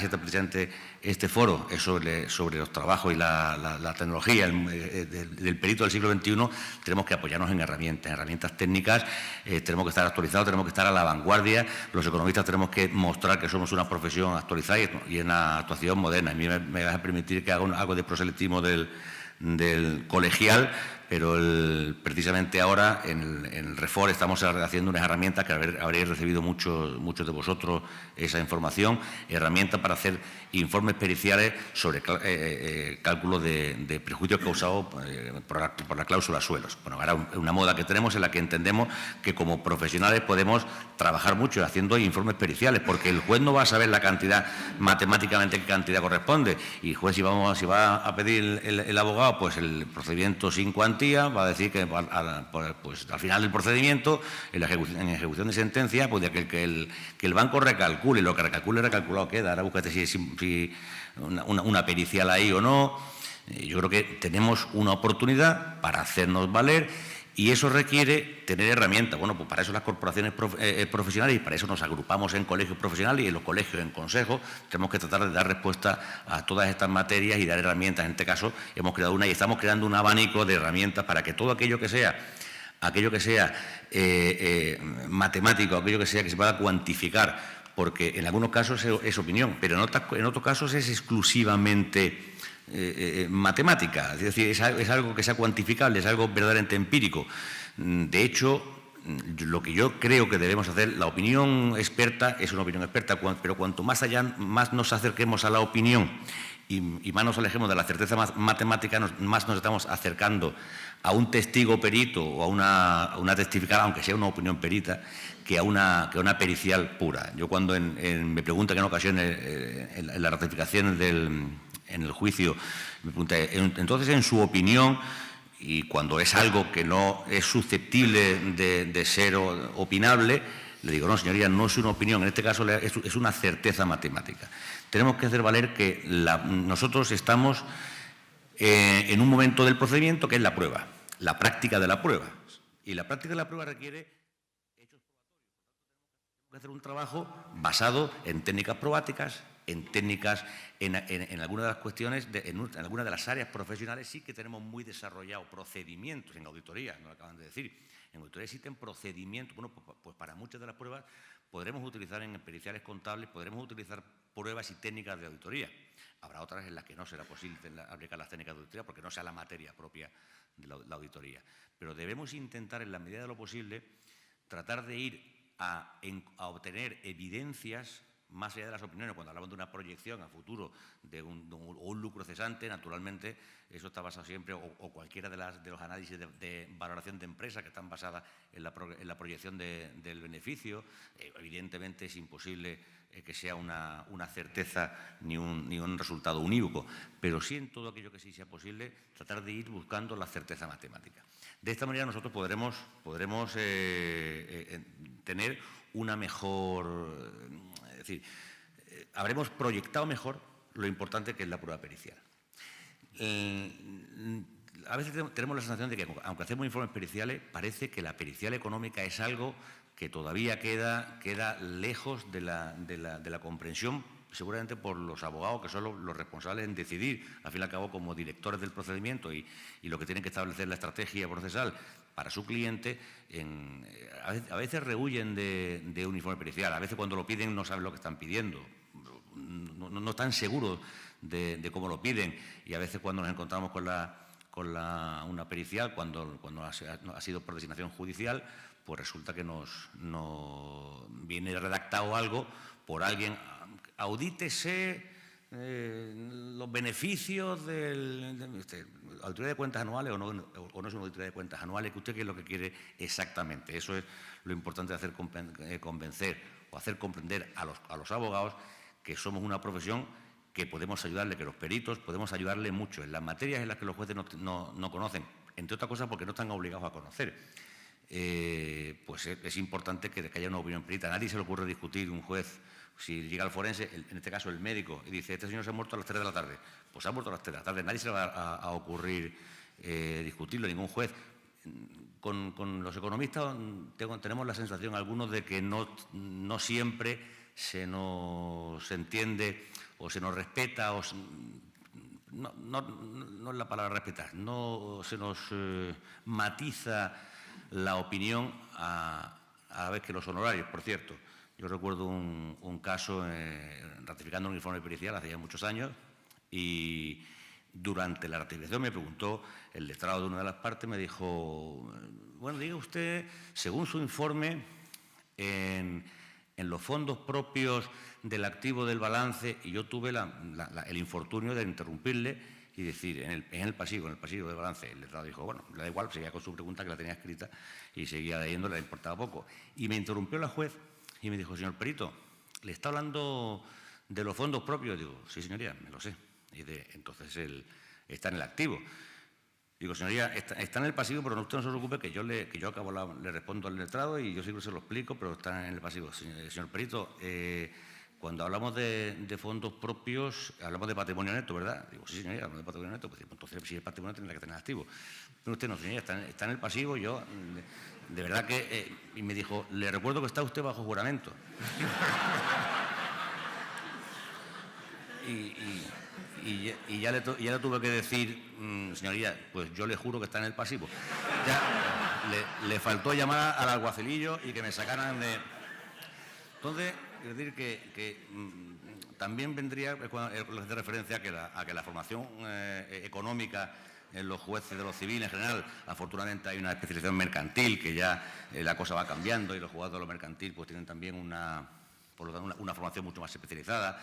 [SPEAKER 4] está presente este foro, es sobre los trabajos y la tecnología del perito del siglo XXI. Tenemos que apoyarnos en herramientas técnicas, tenemos que estar actualizados, tenemos que estar a la vanguardia. Los economistas tenemos que mostrar que somos una profesión actualizada y una actuación moderna. A mí me vas a permitir que haga algo de proselitismo del colegial, pero precisamente ahora en el Refor estamos haciendo unas herramientas que habréis recibido muchos de vosotros esa información, herramientas para hacer informes periciales sobre cálculos de prejuicios causados por la cláusula suelos. Bueno, ahora una moda que tenemos en la que entendemos que como profesionales podemos trabajar mucho haciendo informes periciales, porque el juez no va a saber la cantidad, matemáticamente qué cantidad corresponde, y el juez si va a pedir el abogado pues el procedimiento sin cuantía, va a decir que pues, al final del procedimiento, en ejecución de sentencia, pues que el banco recalcule, lo que recalculado queda. Ahora búscate si una pericial ahí o no. Yo creo que tenemos una oportunidad para hacernos valer, y eso requiere tener herramientas. Bueno, pues para eso las corporaciones profesionales, y para eso nos agrupamos en colegios profesionales y en los colegios en consejos, tenemos que tratar de dar respuesta a todas estas materias y dar herramientas. En este caso hemos creado una y estamos creando un abanico de herramientas para que todo aquello que sea matemático, aquello que se pueda cuantificar, porque en algunos casos es opinión, pero en otros casos es exclusivamente matemática, es decir, es algo que sea cuantificable, es algo verdaderamente empírico. De hecho, lo que yo creo que debemos hacer, la opinión experta es una opinión experta, pero cuanto más allá, más nos acerquemos a la opinión y más nos alejemos de la certeza matemática, más nos estamos acercando a un testigo perito o a una testificada, aunque sea una opinión perita, que a una pericial pura. Yo cuando me preguntan en ocasiones en la ratificación en el juicio, me pregunté, entonces, en su opinión, y cuando es algo que no es susceptible de ser opinable, le digo, no, señoría, no es una opinión, en este caso es una certeza matemática. tenemos que hacer valer que nosotros estamos en un momento del procedimiento que es la prueba, la práctica de la prueba. Y la práctica de la prueba requiere hechos probatorios. Tenemos que hacer un trabajo basado en técnicas probáticas, en técnicas, en algunas de las cuestiones, en algunas de las áreas profesionales sí que tenemos muy desarrollados procedimientos en auditoría, nos lo acaban de decir. En auditoría existen procedimientos. Bueno, pues para muchas de las pruebas podremos utilizar en periciales contables, podremos utilizar pruebas y técnicas de auditoría. Habrá otras en las que no será posible aplicar las técnicas de auditoría porque no sea la materia propia de la auditoría. Pero debemos intentar, en la medida de lo posible, tratar de ir a obtener evidencias más allá de las opiniones. Cuando hablamos de una proyección a futuro de un lucro cesante, naturalmente, eso está basado siempre, o cualquiera de los análisis de valoración de empresas que están basadas en la proyección del beneficio. Evidentemente es imposible que sea una certeza ni un resultado unívoco, pero sí en todo aquello que sí sea posible, tratar de ir buscando la certeza matemática. De esta manera nosotros podremos tener una mejor... Es decir, habremos proyectado mejor lo importante que es la prueba pericial. A veces tenemos la sensación de que, aunque hacemos informes periciales, parece que la pericial económica es algo que todavía queda lejos de la comprensión, seguramente por los abogados, que son los responsables en decidir, al fin y al cabo, como directores del procedimiento y lo que tienen que establecer la estrategia procesal para su cliente. A veces rehuyen de un informe pericial, a veces cuando lo piden no saben lo que están pidiendo, no están seguros de cómo lo piden, y a veces cuando nos encontramos con una pericial, cuando ha sido por designación judicial, pues resulta que nos viene redactado algo por alguien. Audítese los beneficios de auditoría de cuentas anuales o no es una auditoría de cuentas anuales, que usted qué es lo que quiere exactamente. Eso es lo importante de hacer convencer o hacer comprender a los abogados que somos una profesión que podemos ayudarle, que los peritos podemos ayudarle mucho en las materias en las que los jueces no conocen, entre otras cosas porque no están obligados a conocer. Pues es importante que haya una opinión perita. A nadie se le ocurre discutir un juez. Si llega al forense, en este caso el médico, y dice, este señor se ha muerto a las 3 de la tarde, pues se ha muerto a las 3 de la tarde. Nadie se le va a ocurrir discutirlo, ningún juez. Con los economistas tenemos la sensación, algunos, de que no siempre se nos entiende o se nos respeta, no es la palabra respetar, no se nos matiza la opinión a la vez que los honorarios, por cierto. Yo recuerdo un caso ratificando un informe pericial hace ya muchos años, y durante la ratificación me preguntó el letrado de una de las partes, me dijo, bueno, diga usted, según su informe, en los fondos propios del activo del balance, y yo tuve el infortunio de interrumpirle y decir, en el pasivo del balance. El letrado dijo, bueno, le da igual, seguía con su pregunta, que la tenía escrita, y seguía leyendo, le importaba poco. Y me interrumpió la juez y me dijo, señor perito, ¿le está hablando de los fondos propios? Digo, sí, señoría, me lo sé. Y entonces él está en el activo. Digo, señoría, está en el pasivo, pero usted no se preocupe, que yo le respondo al letrado y yo siempre se lo explico, pero está en el pasivo. Señor perito, cuando hablamos de fondos propios, hablamos de patrimonio neto, ¿verdad? Digo, sí, señoría, hablamos de patrimonio neto. Pues entonces, si es patrimonio, tendrá que tener activo. Pero usted no, señoría, está en el pasivo. Yo, de verdad que... y me dijo, le recuerdo que está usted bajo juramento. Y ya le tuve que decir, señoría, pues yo le juro que está en el pasivo. Ya le faltó llamar al alguacilillo y que me sacaran de... Entonces, es decir que también vendría de referencia a que la formación económica en los jueces de lo civil en general, afortunadamente hay una especialización mercantil, que ya la cosa va cambiando, y los jueces de lo mercantil pues tienen también una formación mucho más especializada.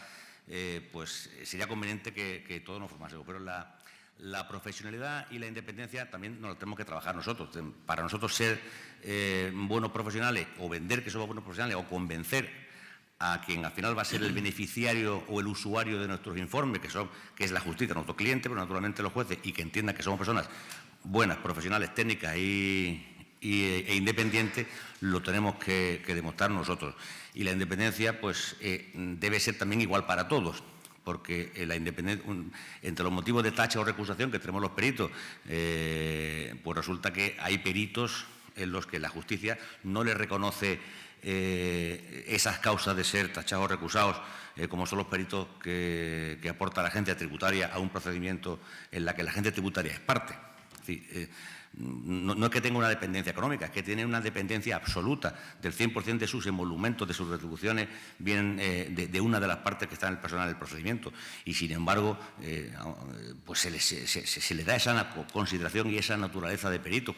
[SPEAKER 4] Pues sería conveniente que todos nos formásemos, pero la profesionalidad y la independencia también nos la tenemos que trabajar nosotros. Para nosotros ser buenos profesionales, o vender que somos buenos profesionales, o convencer a quien al final va a ser el beneficiario o el usuario de nuestros informes, que es la justicia, nuestro cliente, pero naturalmente los jueces, y que entiendan que somos personas buenas, profesionales, técnicas e independientes, lo tenemos que demostrar nosotros. Y la independencia pues debe ser también igual para todos. porque la independencia, entre los motivos de tacha o recusación que tenemos los peritos, pues resulta que hay peritos en los que la justicia no les reconoce esas causas de ser tachados o recusados, como son los peritos que aporta la agencia tributaria a un procedimiento en la que la agencia tributaria es parte. Es decir, no es que tenga una dependencia económica, es que tiene una dependencia absoluta del 100% de sus emolumentos, de sus retribuciones, vienen de una de las partes que está en el personal del procedimiento. Y, sin embargo, pues se le da esa consideración y esa naturaleza de perito,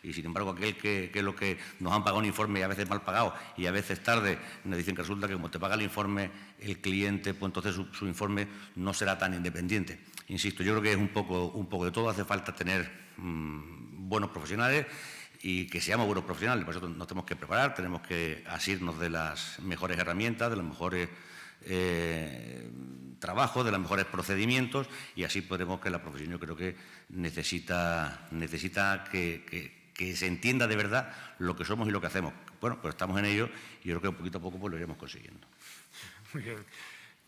[SPEAKER 4] y, sin embargo, aquel que es lo que nos han pagado un informe y a veces mal pagado y a veces tarde, nos dicen que resulta que como te paga el informe el cliente, pues entonces su informe no será tan independiente. Insisto, yo creo que es un poco de todo. Hace falta tener buenos profesionales y que seamos buenos profesionales. Por eso nos tenemos que preparar, tenemos que asirnos de las mejores herramientas, de los mejores trabajos, de los mejores procedimientos, y así podremos que la profesión, yo creo que necesita que se entienda de verdad lo que somos y lo que hacemos. Bueno, pues estamos en ello y yo creo que poquito a poco pues lo iremos consiguiendo.
[SPEAKER 1] Muy bien.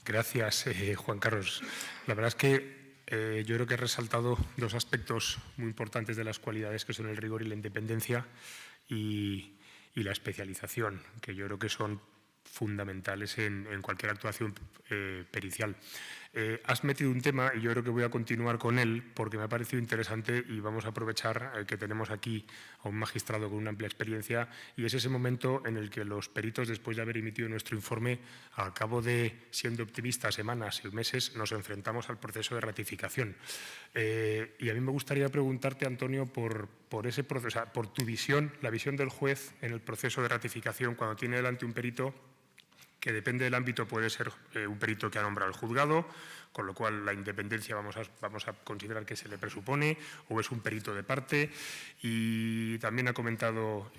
[SPEAKER 1] Gracias, Juan Carlos. La verdad es que yo creo que he resaltado dos aspectos muy importantes de las cualidades, que son el rigor y la independencia, y la especialización, que yo creo que son fundamentales en cualquier actuación pericial. Has metido un tema y yo creo que voy a continuar con él porque me ha parecido interesante, y vamos a aprovechar que tenemos aquí a un magistrado con una amplia experiencia, y es ese momento en el que los peritos, después de haber emitido nuestro informe, al cabo de, siendo optimistas, semanas y meses, nos enfrentamos al proceso de ratificación. Y a mí me gustaría preguntarte, Antonio, por ese proceso, o sea, por tu visión, la visión del juez en el proceso de ratificación cuando tiene delante un perito que, depende del ámbito, puede ser un perito que ha nombrado el juzgado, con lo cual la independencia vamos a considerar que se le presupone, o es un perito de parte. Y también ha comentado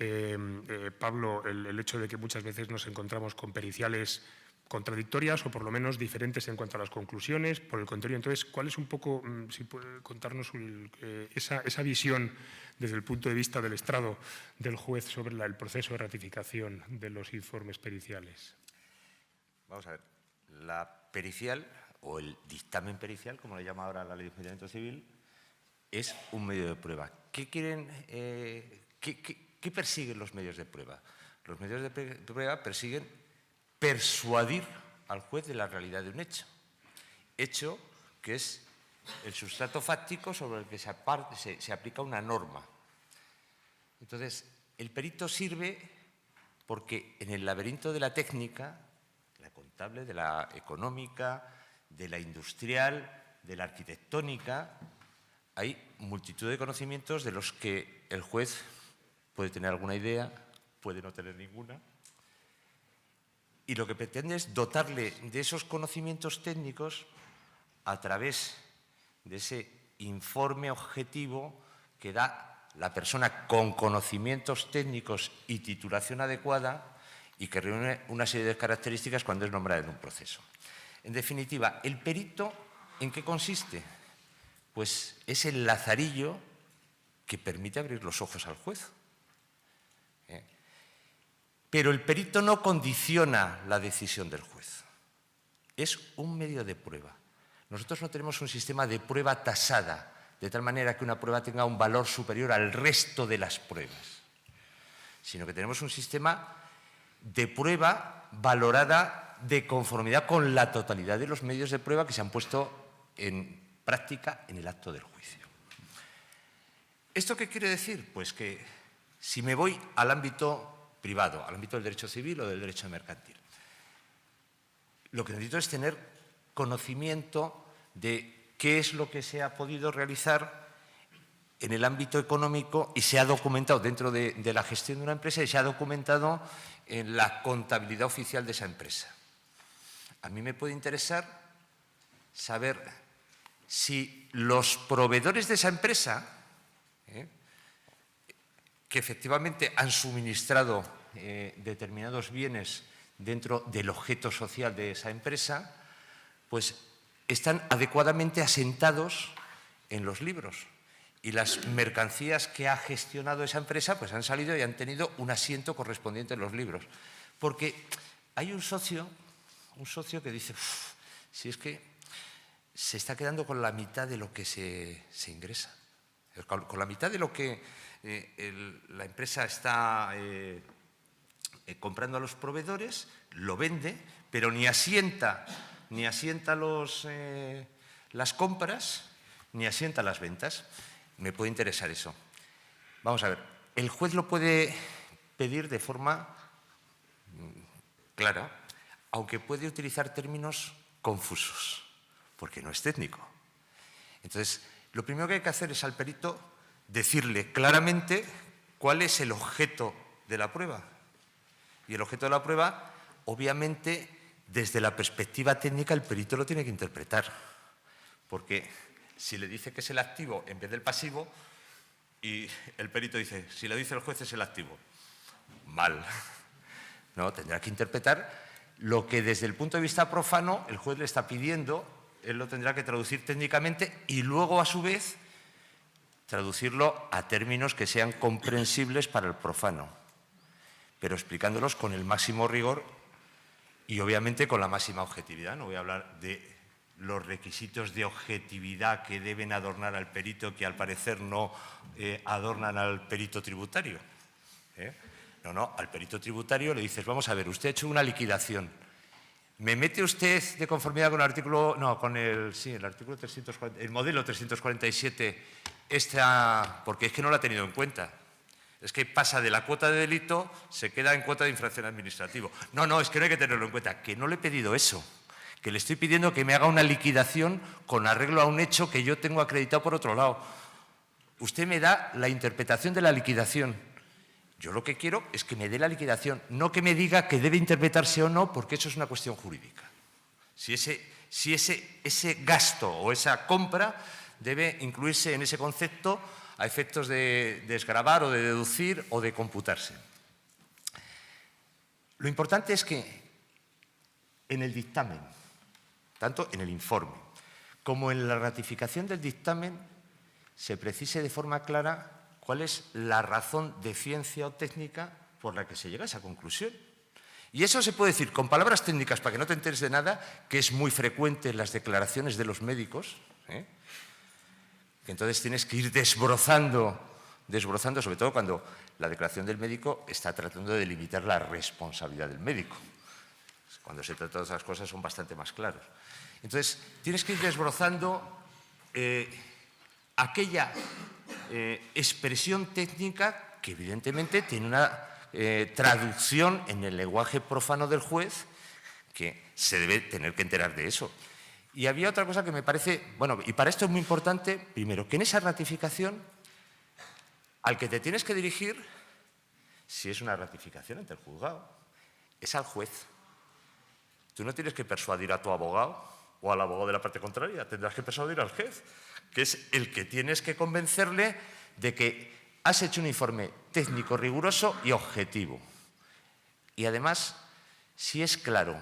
[SPEAKER 1] Pablo el hecho de que muchas veces nos encontramos con periciales contradictorias o por lo menos diferentes en cuanto a las conclusiones, por el contenido. Entonces, ¿cuál es un poco, si puede contarnos esa visión desde el punto de vista del estrado del juez sobre el proceso de ratificación de los informes periciales?
[SPEAKER 2] Vamos a ver, la pericial o el dictamen pericial, como le llama ahora la Ley de Enjuiciamiento Civil, es un medio de prueba. ¿Qué persiguen los medios de prueba? Los medios de prueba persiguen persuadir al juez de la realidad de un hecho que es el sustrato fáctico sobre el que se aplica una norma. Entonces, el perito sirve porque en el laberinto de la técnica, la contable, de la económica, de la industrial, de la arquitectónica, hay multitud de conocimientos de los que el juez puede tener alguna idea, puede no tener ninguna, y lo que pretende es dotarle de esos conocimientos técnicos a través de ese informe objetivo que da la persona con conocimientos técnicos y titulación adecuada y que reúne una serie de características cuando es nombrado en un proceso. En definitiva, ¿el perito en qué consiste? Pues es el lazarillo que permite abrir los ojos al juez. Pero el perito no condiciona la decisión del juez. Es un medio de prueba. Nosotros no tenemos un sistema de prueba tasada, de tal manera que una prueba tenga un valor superior al resto de las pruebas, sino que tenemos un sistema de prueba valorada de conformidad con la totalidad de los medios de prueba que se han puesto en práctica en el acto del juicio. ¿Esto qué quiere decir? Pues que si me voy al ámbito privado, al ámbito del derecho civil o del derecho mercantil, lo que necesito es tener conocimiento de qué es lo que se ha podido realizar en el ámbito económico y se ha documentado dentro de la gestión de una empresa y se ha documentado en la contabilidad oficial de esa empresa. A mí me puede interesar saber si los proveedores de esa empresa, que efectivamente han suministrado determinados bienes dentro del objeto social de esa empresa, pues están adecuadamente asentados en los libros. Y las mercancías que ha gestionado esa empresa pues han salido y han tenido un asiento correspondiente en los libros. Porque hay un socio que dice, Si es que se está quedando con la mitad de lo que se ingresa, con la mitad de lo que la empresa está comprando a los proveedores, lo vende, pero ni asienta las compras, ni asienta las ventas. Me puede interesar eso. Vamos a ver, el juez lo puede pedir de forma clara, aunque puede utilizar términos confusos, porque no es técnico. Entonces, lo primero que hay que hacer es al perito decirle claramente cuál es el objeto de la prueba. Y el objeto de la prueba, obviamente, desde la perspectiva técnica, el perito lo tiene que interpretar. Porque si le dice que es el activo en vez del pasivo, y el perito dice, si lo dice el juez es el activo, mal. No, tendrá que interpretar lo que desde el punto de vista profano el juez le está pidiendo, él lo tendrá que traducir técnicamente y luego, a su vez, traducirlo a términos que sean comprensibles para el profano, pero explicándolos con el máximo rigor y, obviamente, con la máxima objetividad. No voy a hablar de los requisitos de objetividad que deben adornar al perito, que al parecer no adornan al perito tributario. No, al perito tributario le dices, vamos a ver, usted ha hecho una liquidación. ¿Me mete usted de conformidad con el artículo, no, con el artículo 340, el modelo 347, porque es que no lo ha tenido en cuenta? Es que pasa de la cuota de delito, se queda en cuota de infracción administrativo. No, es que no hay que tenerlo en cuenta, que no le he pedido eso, que le estoy pidiendo que me haga una liquidación con arreglo a un hecho que yo tengo acreditado por otro lado. Usted me da la interpretación de la liquidación. Yo lo que quiero es que me dé la liquidación, no que me diga que debe interpretarse o no, porque eso es una cuestión jurídica. Si ese gasto o esa compra debe incluirse en ese concepto a efectos de desgravar o de deducir o de computarse. Lo importante es que en el dictamen, tanto en el informe como en la ratificación del dictamen, se precise de forma clara cuál es la razón de ciencia o técnica por la que se llega a esa conclusión. Y eso se puede decir con palabras técnicas para que no te enteres de nada, que es muy frecuente en las declaraciones de los médicos, que entonces tienes que ir desbrozando, sobre todo cuando la declaración del médico está tratando de delimitar la responsabilidad del médico. Cuando se trata de otras cosas son bastante más claros. Entonces, tienes que ir desbrozando aquella expresión técnica que evidentemente tiene una traducción en el lenguaje profano del juez, que se debe tener que enterar de eso. Y había otra cosa que me parece, bueno, y para esto es muy importante, primero, que en esa ratificación, al que te tienes que dirigir, si es una ratificación ante el juzgado, es al juez. Tú no tienes que persuadir a tu abogado o al abogado de la parte contraria, tendrás que persuadir al juez, que es el que tienes que convencerle de que has hecho un informe técnico, riguroso y objetivo. Y además, si es claro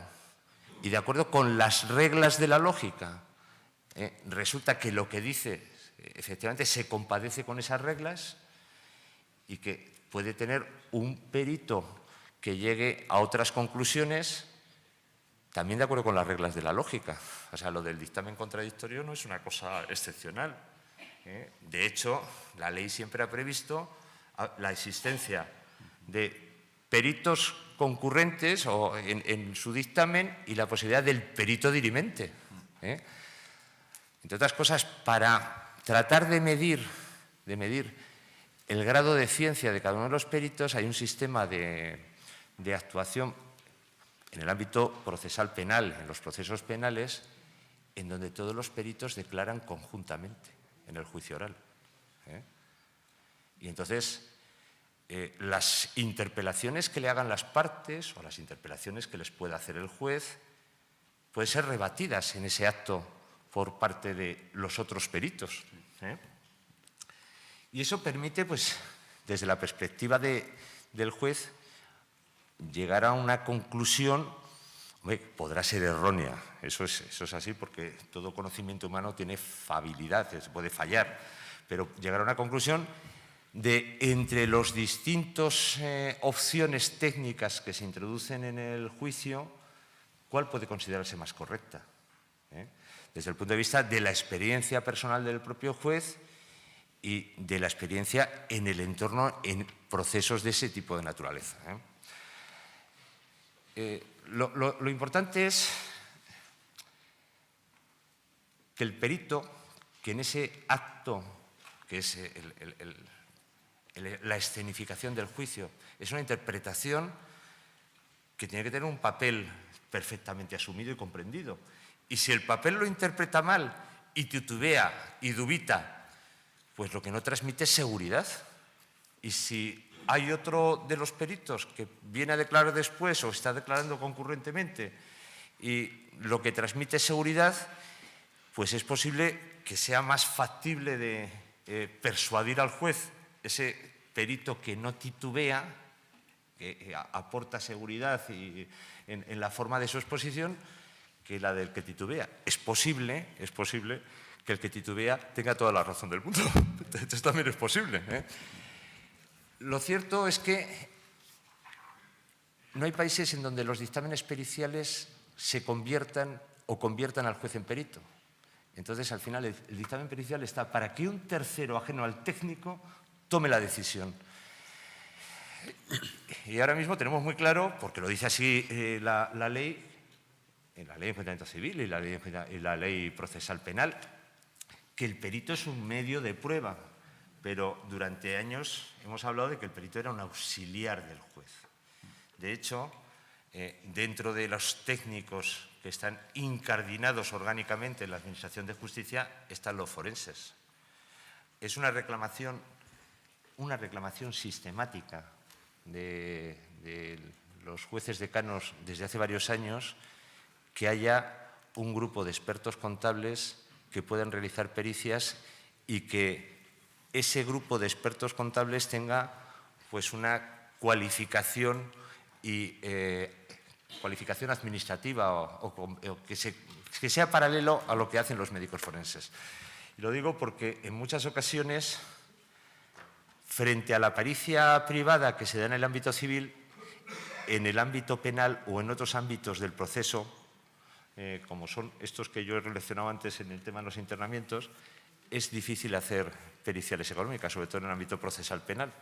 [SPEAKER 2] y de acuerdo con las reglas de la lógica, resulta que lo que dice efectivamente se compadece con esas reglas y que puede tener un perito que llegue a otras conclusiones también de acuerdo con las reglas de la lógica. O sea, lo del dictamen contradictorio no es una cosa excepcional. De hecho, la ley siempre ha previsto la existencia de peritos concurrentes o en su dictamen y la posibilidad del perito dirimente. Entre otras cosas, para tratar de medir el grado de ciencia de cada uno de los peritos, hay un sistema de actuación en el ámbito procesal penal, en los procesos penales, en donde todos los peritos declaran conjuntamente en el juicio oral. Y entonces, las interpelaciones que le hagan las partes o las interpelaciones que les pueda hacer el juez pueden ser rebatidas en ese acto por parte de los otros peritos. Y eso permite, pues, desde la perspectiva del juez, llegar a una conclusión. Hombre, podrá ser errónea, eso es así, porque todo conocimiento humano tiene fabilidad, se puede fallar, pero llegar a una conclusión de entre las distintas opciones técnicas que se introducen en el juicio, ¿cuál puede considerarse más correcta? Desde el punto de vista de la experiencia personal del propio juez y de la experiencia en el entorno en procesos de ese tipo de naturaleza. Lo importante es que el perito, que en ese acto, que es la escenificación del juicio, es una interpretación que tiene que tener un papel perfectamente asumido y comprendido. Y si el papel lo interpreta mal y titubea y dubita, pues lo que no transmite es seguridad. Y si hay otro de los peritos que viene a declarar después o está declarando concurrentemente y lo que transmite es seguridad, pues es posible que sea más factible de persuadir al juez ese perito que no titubea, que aporta seguridad en la forma de su exposición, que la del que titubea. Es posible que el que titubea tenga toda la razón del mundo. Esto también es posible. Lo cierto es que no hay países en donde los dictámenes periciales se conviertan al juez en perito. Entonces, al final, el dictamen pericial está para que un tercero ajeno al técnico tome la decisión. Y ahora mismo tenemos muy claro, porque lo dice así la ley, en la ley de enjuiciamiento civil y la ley procesal penal, que el perito es un medio de prueba, pero durante años hemos hablado de que el perito era un auxiliar del juez. De hecho, dentro de los técnicos que están incardinados orgánicamente en la Administración de Justicia están los forenses. Es una reclamación sistemática de los jueces decanos desde hace varios años que haya un grupo de expertos contables que puedan realizar pericias y que ese grupo de expertos contables tenga pues una cualificación administrativa o que sea paralelo a lo que hacen los médicos forenses. Y lo digo porque en muchas ocasiones, frente a la pericia privada que se da en el ámbito civil, en el ámbito penal o en otros ámbitos del proceso, como son estos que yo he relacionado antes en el tema de los internamientos, es difícil hacer periciales económicas, sobre todo en el ámbito procesal penal.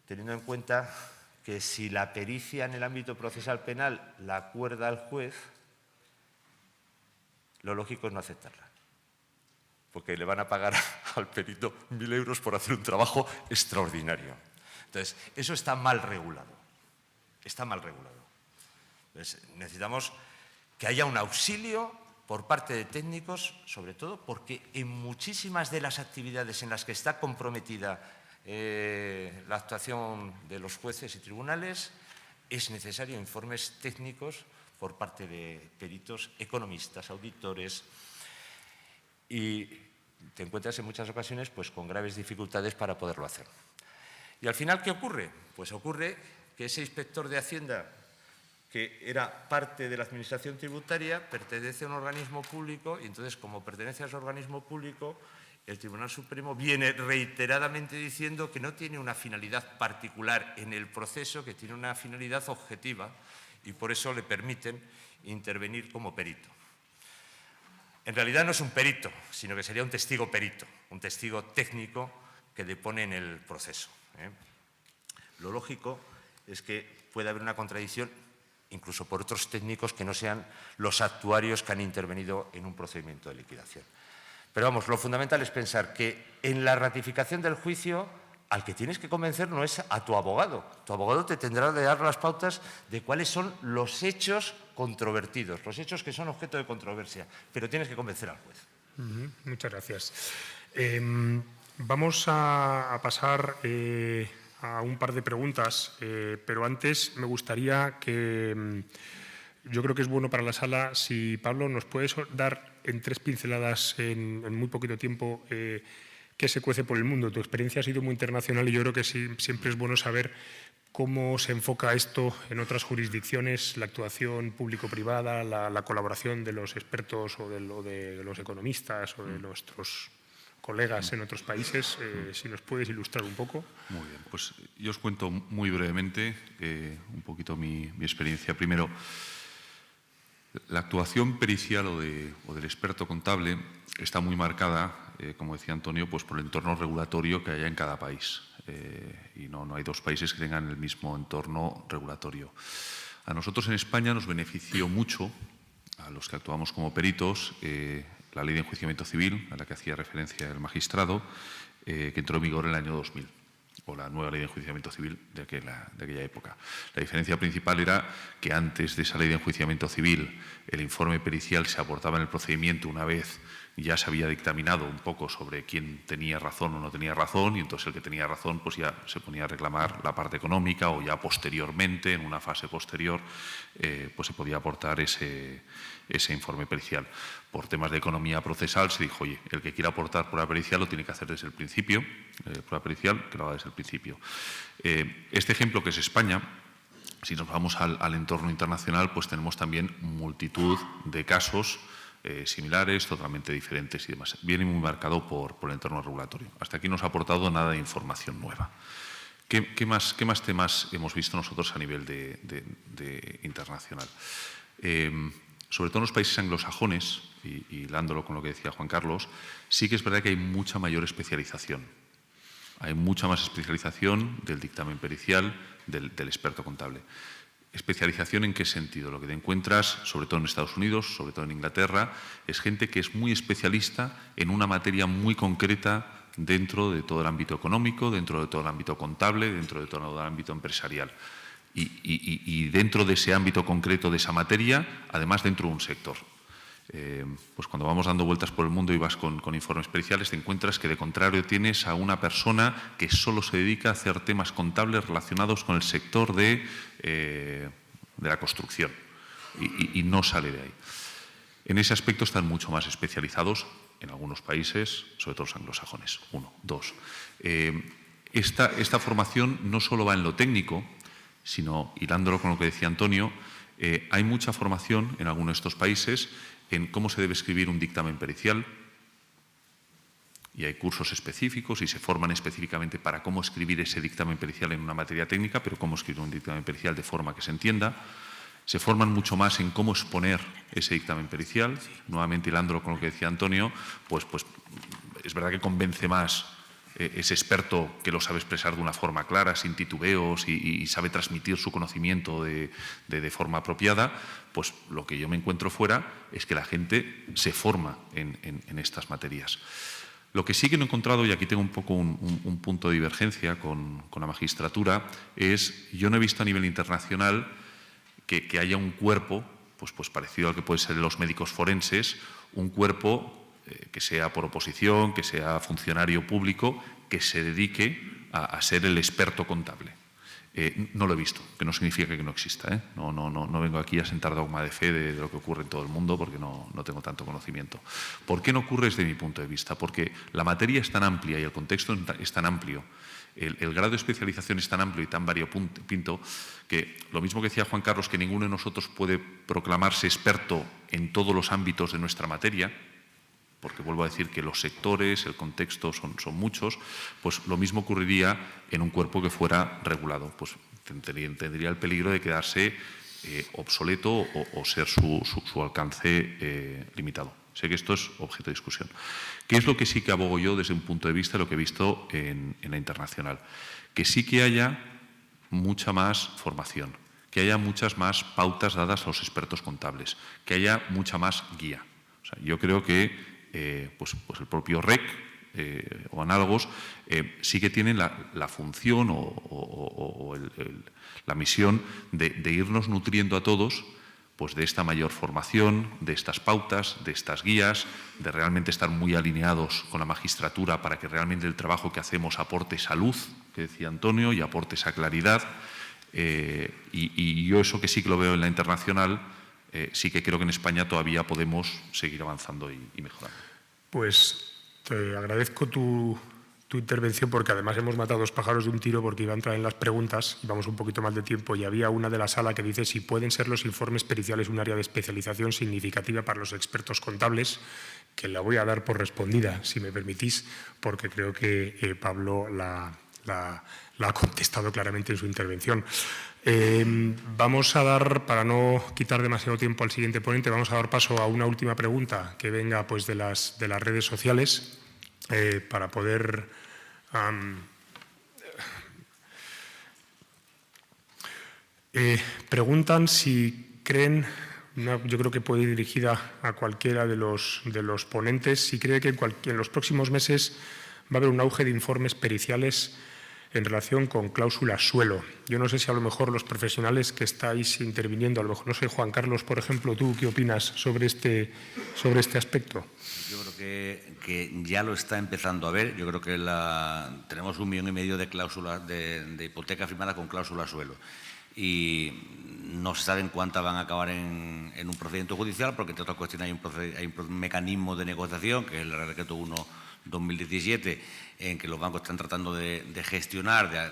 [SPEAKER 2] Teniendo en cuenta que si la pericia en el ámbito procesal penal la acuerda el juez, lo lógico es no aceptarla, porque le van a pagar al perito 1.000 euros por hacer un trabajo extraordinario. Entonces, eso está mal regulado. Está mal regulado. Entonces, necesitamos que haya un auxilio por parte de técnicos, sobre todo porque en muchísimas de las actividades en las que está comprometida la actuación de los jueces y tribunales es necesario informes técnicos por parte de peritos, economistas, auditores, y te encuentras en muchas ocasiones pues, con graves dificultades para poderlo hacer. Y al final, ¿qué ocurre? Pues ocurre que ese inspector de Hacienda, que era parte de la Administración tributaria, pertenece a un organismo público y entonces, como pertenece a ese organismo público, el Tribunal Supremo viene reiteradamente diciendo que no tiene una finalidad particular en el proceso, que tiene una finalidad objetiva y por eso le permiten intervenir como perito. En realidad no es un perito, sino que sería un testigo perito, un testigo técnico que depone en el proceso. Lo lógico es que puede haber una contradicción incluso por otros técnicos que no sean los actuarios que han intervenido en un procedimiento de liquidación. Pero vamos, lo fundamental es pensar que en la ratificación del juicio al que tienes que convencer no es a tu abogado. Tu abogado te tendrá de dar las pautas de cuáles son los hechos controvertidos, los hechos que son objeto de controversia, pero tienes que convencer al juez.
[SPEAKER 1] Muchas gracias. Vamos a pasar a un par de preguntas, pero antes me gustaría que, yo creo que es bueno para la sala, si Pablo nos puedes dar en 3 pinceladas en muy poquito tiempo qué se cuece por el mundo. Tu experiencia ha sido muy internacional y yo creo que siempre es bueno saber cómo se enfoca esto en otras jurisdicciones, la actuación público-privada, la colaboración de los expertos o de los economistas o de nuestros colegas en otros países. Si nos puedes ilustrar un poco.
[SPEAKER 3] Muy bien, pues yo os cuento muy brevemente un poquito mi experiencia. Primero, La actuación pericial o del experto contable está muy marcada, como decía Antonio, pues por el entorno regulatorio que haya en cada país. Y no hay dos países que tengan el mismo entorno regulatorio. A nosotros en España nos benefició mucho, a los que actuamos como peritos, la Ley de Enjuiciamiento Civil, a la que hacía referencia el magistrado, que entró en vigor en el año 2000, o la nueva Ley de Enjuiciamiento Civil de aquella época. La diferencia principal era que antes de esa Ley de Enjuiciamiento Civil el informe pericial se aportaba en el procedimiento una vez ya se había dictaminado un poco sobre quién tenía razón o no tenía razón, y entonces el que tenía razón pues ya se ponía a reclamar la parte económica, o ya posteriormente, en una fase posterior, pues se podía aportar ese informe pericial. Por temas de economía procesal se dijo, oye, el que quiera aportar prueba pericial lo tiene que hacer desde el principio, prueba pericial que lo haga desde el principio. Este ejemplo, que es España, si nos vamos al entorno internacional, pues tenemos también multitud de casos similares, totalmente diferentes y demás. Viene muy marcado por el entorno regulatorio. Hasta aquí no nos ha aportado nada de información nueva. ¿Qué más temas hemos visto nosotros a nivel de internacional? Sobre todo en los países anglosajones, y hilándolo con lo que decía Juan Carlos, sí que es verdad que hay mucha mayor especialización. Hay mucha más especialización del dictamen pericial, del experto contable. ¿Especialización en qué sentido? Lo que te encuentras, sobre todo en Estados Unidos, sobre todo en Inglaterra, es gente que es muy especialista en una materia muy concreta dentro de todo el ámbito económico, dentro de todo el ámbito contable, dentro de todo el ámbito empresarial. Y dentro de ese ámbito concreto de esa materia, además dentro de un sector. Pues cuando vamos dando vueltas por el mundo y vas con informes periciales, te encuentras que de contrario tienes a una persona que solo se dedica a hacer temas contables relacionados con el sector de la construcción y no sale de ahí. En ese aspecto están mucho más especializados en algunos países, sobre todo los anglosajones. 1. 2. Esta formación no solo va en lo técnico, sino, hilándolo con lo que decía Antonio, hay mucha formación en algunos de estos países en cómo se debe escribir un dictamen pericial, y hay cursos específicos y se forman específicamente para cómo escribir ese dictamen pericial en una materia técnica, pero cómo escribir un dictamen pericial de forma que se entienda. Se forman mucho más en cómo exponer ese dictamen pericial. Nuevamente, hilándolo con lo que decía Antonio, pues es verdad que convence más ese experto que lo sabe expresar de una forma clara, sin titubeos, y sabe transmitir su conocimiento de forma apropiada. Pues lo que yo me encuentro fuera es que la gente se forma en estas materias. Lo que sí que no he encontrado, y aquí tengo un poco un punto de divergencia con la magistratura, es, yo no he visto a nivel internacional que haya un cuerpo, pues parecido al que puede ser los médicos forenses, un cuerpo que sea por oposición, que sea funcionario público, que se dedique a ser el experto contable. No lo he visto, que no significa que no exista. No vengo aquí a sentar dogma de fe de lo que ocurre en todo el mundo, porque no tengo tanto conocimiento. ¿Por qué no ocurre desde mi punto de vista? Porque la materia es tan amplia y el contexto es tan amplio, el grado de especialización es tan amplio y tan variopinto, que lo mismo que decía Juan Carlos, que ninguno de nosotros puede proclamarse experto en todos los ámbitos de nuestra materia, porque vuelvo a decir que los sectores, el contexto son muchos, pues lo mismo ocurriría en un cuerpo que fuera regulado. Pues tendría el peligro de quedarse obsoleto o ser su alcance limitado. Sé que esto es objeto de discusión. ¿Qué es lo que sí que abogo yo desde un punto de vista de lo que he visto en la internacional? Que sí que haya mucha más formación, que haya muchas más pautas dadas a los expertos contables, que haya mucha más guía. O sea, yo creo que pues el propio REC o análogos sí que tienen la función o la misión de irnos nutriendo a todos pues de esta mayor formación, de estas pautas, de estas guías, de realmente estar muy alineados con la magistratura para que realmente el trabajo que hacemos aporte esa luz, que decía Antonio, y aporte esa claridad. Y yo eso que sí que lo veo en la internacional, sí que creo que en España todavía podemos seguir avanzando y mejorando.
[SPEAKER 1] Pues te agradezco tu intervención, porque además hemos matado 2 pájaros de un tiro, porque iba a entrar en las preguntas y vamos un poquito más de tiempo, y había una de la sala que dice si pueden ser los informes periciales un área de especialización significativa para los expertos contables, que la voy a dar por respondida, si me permitís, porque creo que Pablo la ha contestado claramente en su intervención. Vamos a dar, para no quitar demasiado tiempo al siguiente ponente, vamos a dar paso a una última pregunta que venga pues, de las redes sociales para poder... preguntan si creen, yo creo que puede ir dirigida a cualquiera de los ponentes, si cree que en los próximos meses va a haber un auge de informes periciales en relación con cláusulas suelo. Yo no sé si a lo mejor los profesionales que estáis interviniendo, a lo mejor, no sé, Juan Carlos, por ejemplo, ¿tú qué opinas sobre este aspecto?
[SPEAKER 4] Yo creo que ya lo está empezando a ver. Yo creo que tenemos 1,5 millones de cláusulas de hipotecas firmadas con cláusula suelo. Y no se saben cuántas van a acabar en un procedimiento judicial, porque entre otras cuestiones hay un mecanismo de negociación, que es el Real Decreto 1/2017, en que los bancos están tratando de gestionar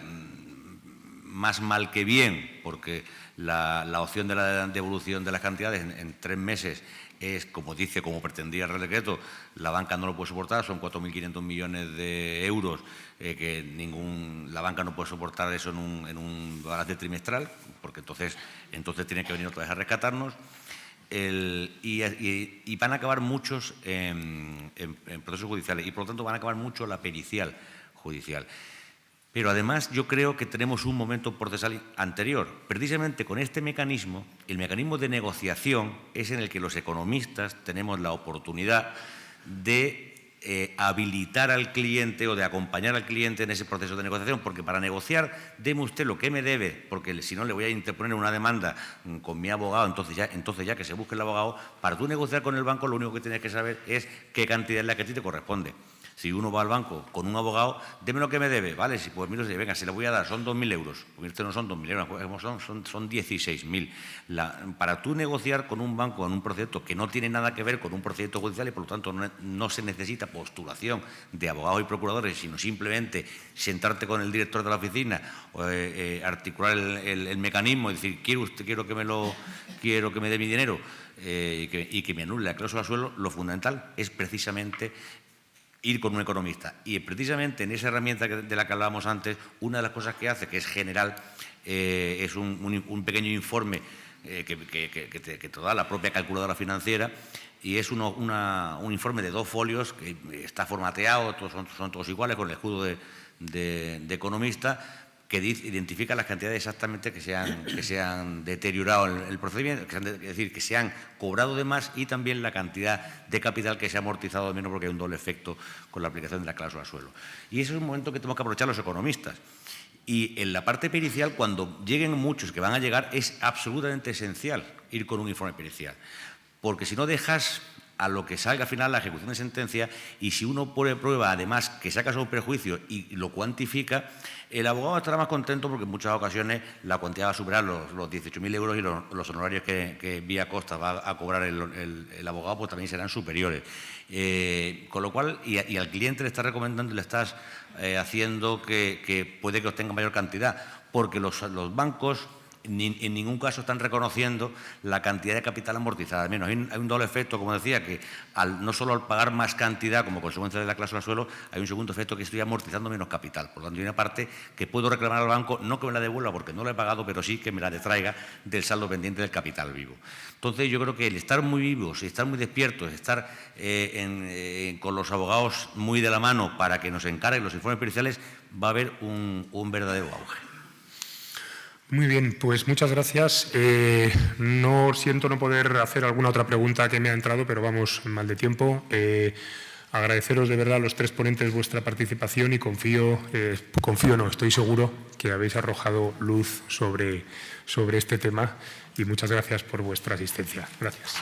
[SPEAKER 4] más mal que bien, porque la opción de la devolución de las cantidades en 3 meses es, como pretendía el Real Decreto, la banca no lo puede soportar, son 4.500 millones de euros, que la banca no puede soportar eso en un balance trimestral, porque entonces tiene que venir otra vez a rescatarnos. Y van a acabar muchos en procesos judiciales y, por lo tanto, van a acabar mucho la pericial judicial. Pero, además, yo creo que tenemos un momento procesal anterior. Precisamente con este mecanismo, el mecanismo de negociación es en el que los economistas tenemos la oportunidad de habilitar al cliente o de acompañar al cliente en ese proceso de negociación, porque para negociar, deme usted lo que me debe, porque si no le voy a interponer una demanda con mi abogado, entonces ya que se busque el abogado. Para tú negociar con el banco, lo único que tienes que saber es qué cantidad es la que a ti te corresponde. Si uno va al banco con un abogado, deme lo que me debe, ¿vale? Pues mira, venga, se le voy a dar, son 2.000 euros. Porque esto no son 2.000 euros, son 16.000. Para tú negociar con un banco en un procedimiento que no tiene nada que ver con un procedimiento judicial y, por lo tanto, no se necesita postulación de abogados y procuradores, sino simplemente sentarte con el director de la oficina, articular el mecanismo y decir, quiero que me dé mi dinero y que me anule la cláusula suelo. Lo fundamental es precisamente ir con un economista. Y precisamente en esa herramienta de la que hablábamos antes, una de las cosas que hace, que es general, es un pequeño informe que te da la propia calculadora financiera, y es un informe de 2 folios que está formateado, son todos iguales, con el escudo de economista, que identifica las cantidades exactamente que se han deteriorado en el procedimiento, es decir, que se han cobrado de más, y también la cantidad de capital que se ha amortizado de menos, porque hay un doble efecto con la aplicación de la cláusula suelo. Y ese es un momento que tenemos que aprovechar los economistas. Y en la parte pericial, cuando lleguen muchos que van a llegar, es absolutamente esencial ir con un informe pericial, porque si no dejas a lo que salga al final la ejecución de sentencia, y si uno pone prueba, además, que saca su prejuicio y lo cuantifica, el abogado estará más contento, porque en muchas ocasiones la cuantía va a superar los 18.000 euros, y los honorarios que vía costa va a cobrar el abogado pues también serán superiores. Con lo cual, y al cliente le estás recomendando y le estás haciendo que puede que obtenga mayor cantidad, porque los bancos en ningún caso están reconociendo la cantidad de capital amortizada. Al menos hay un doble efecto, como decía, que no solo al pagar más cantidad como consecuencia de la cláusula suelo, hay un segundo efecto, que estoy amortizando menos capital. Por lo tanto, hay una parte que puedo reclamar al banco, no que me la devuelva porque no la he pagado, pero sí que me la detraiga del saldo pendiente del capital vivo. Entonces, yo creo que el estar muy vivos, estar muy despiertos, estar con los abogados muy de la mano para que nos encarguen los informes periciales, va a haber un verdadero auge.
[SPEAKER 1] Muy bien, pues muchas gracias. No siento no poder hacer alguna otra pregunta que me ha entrado, pero vamos mal de tiempo. Agradeceros de verdad a los 3 ponentes vuestra participación, y estoy seguro que habéis arrojado luz sobre este tema, y muchas gracias por vuestra asistencia. Gracias.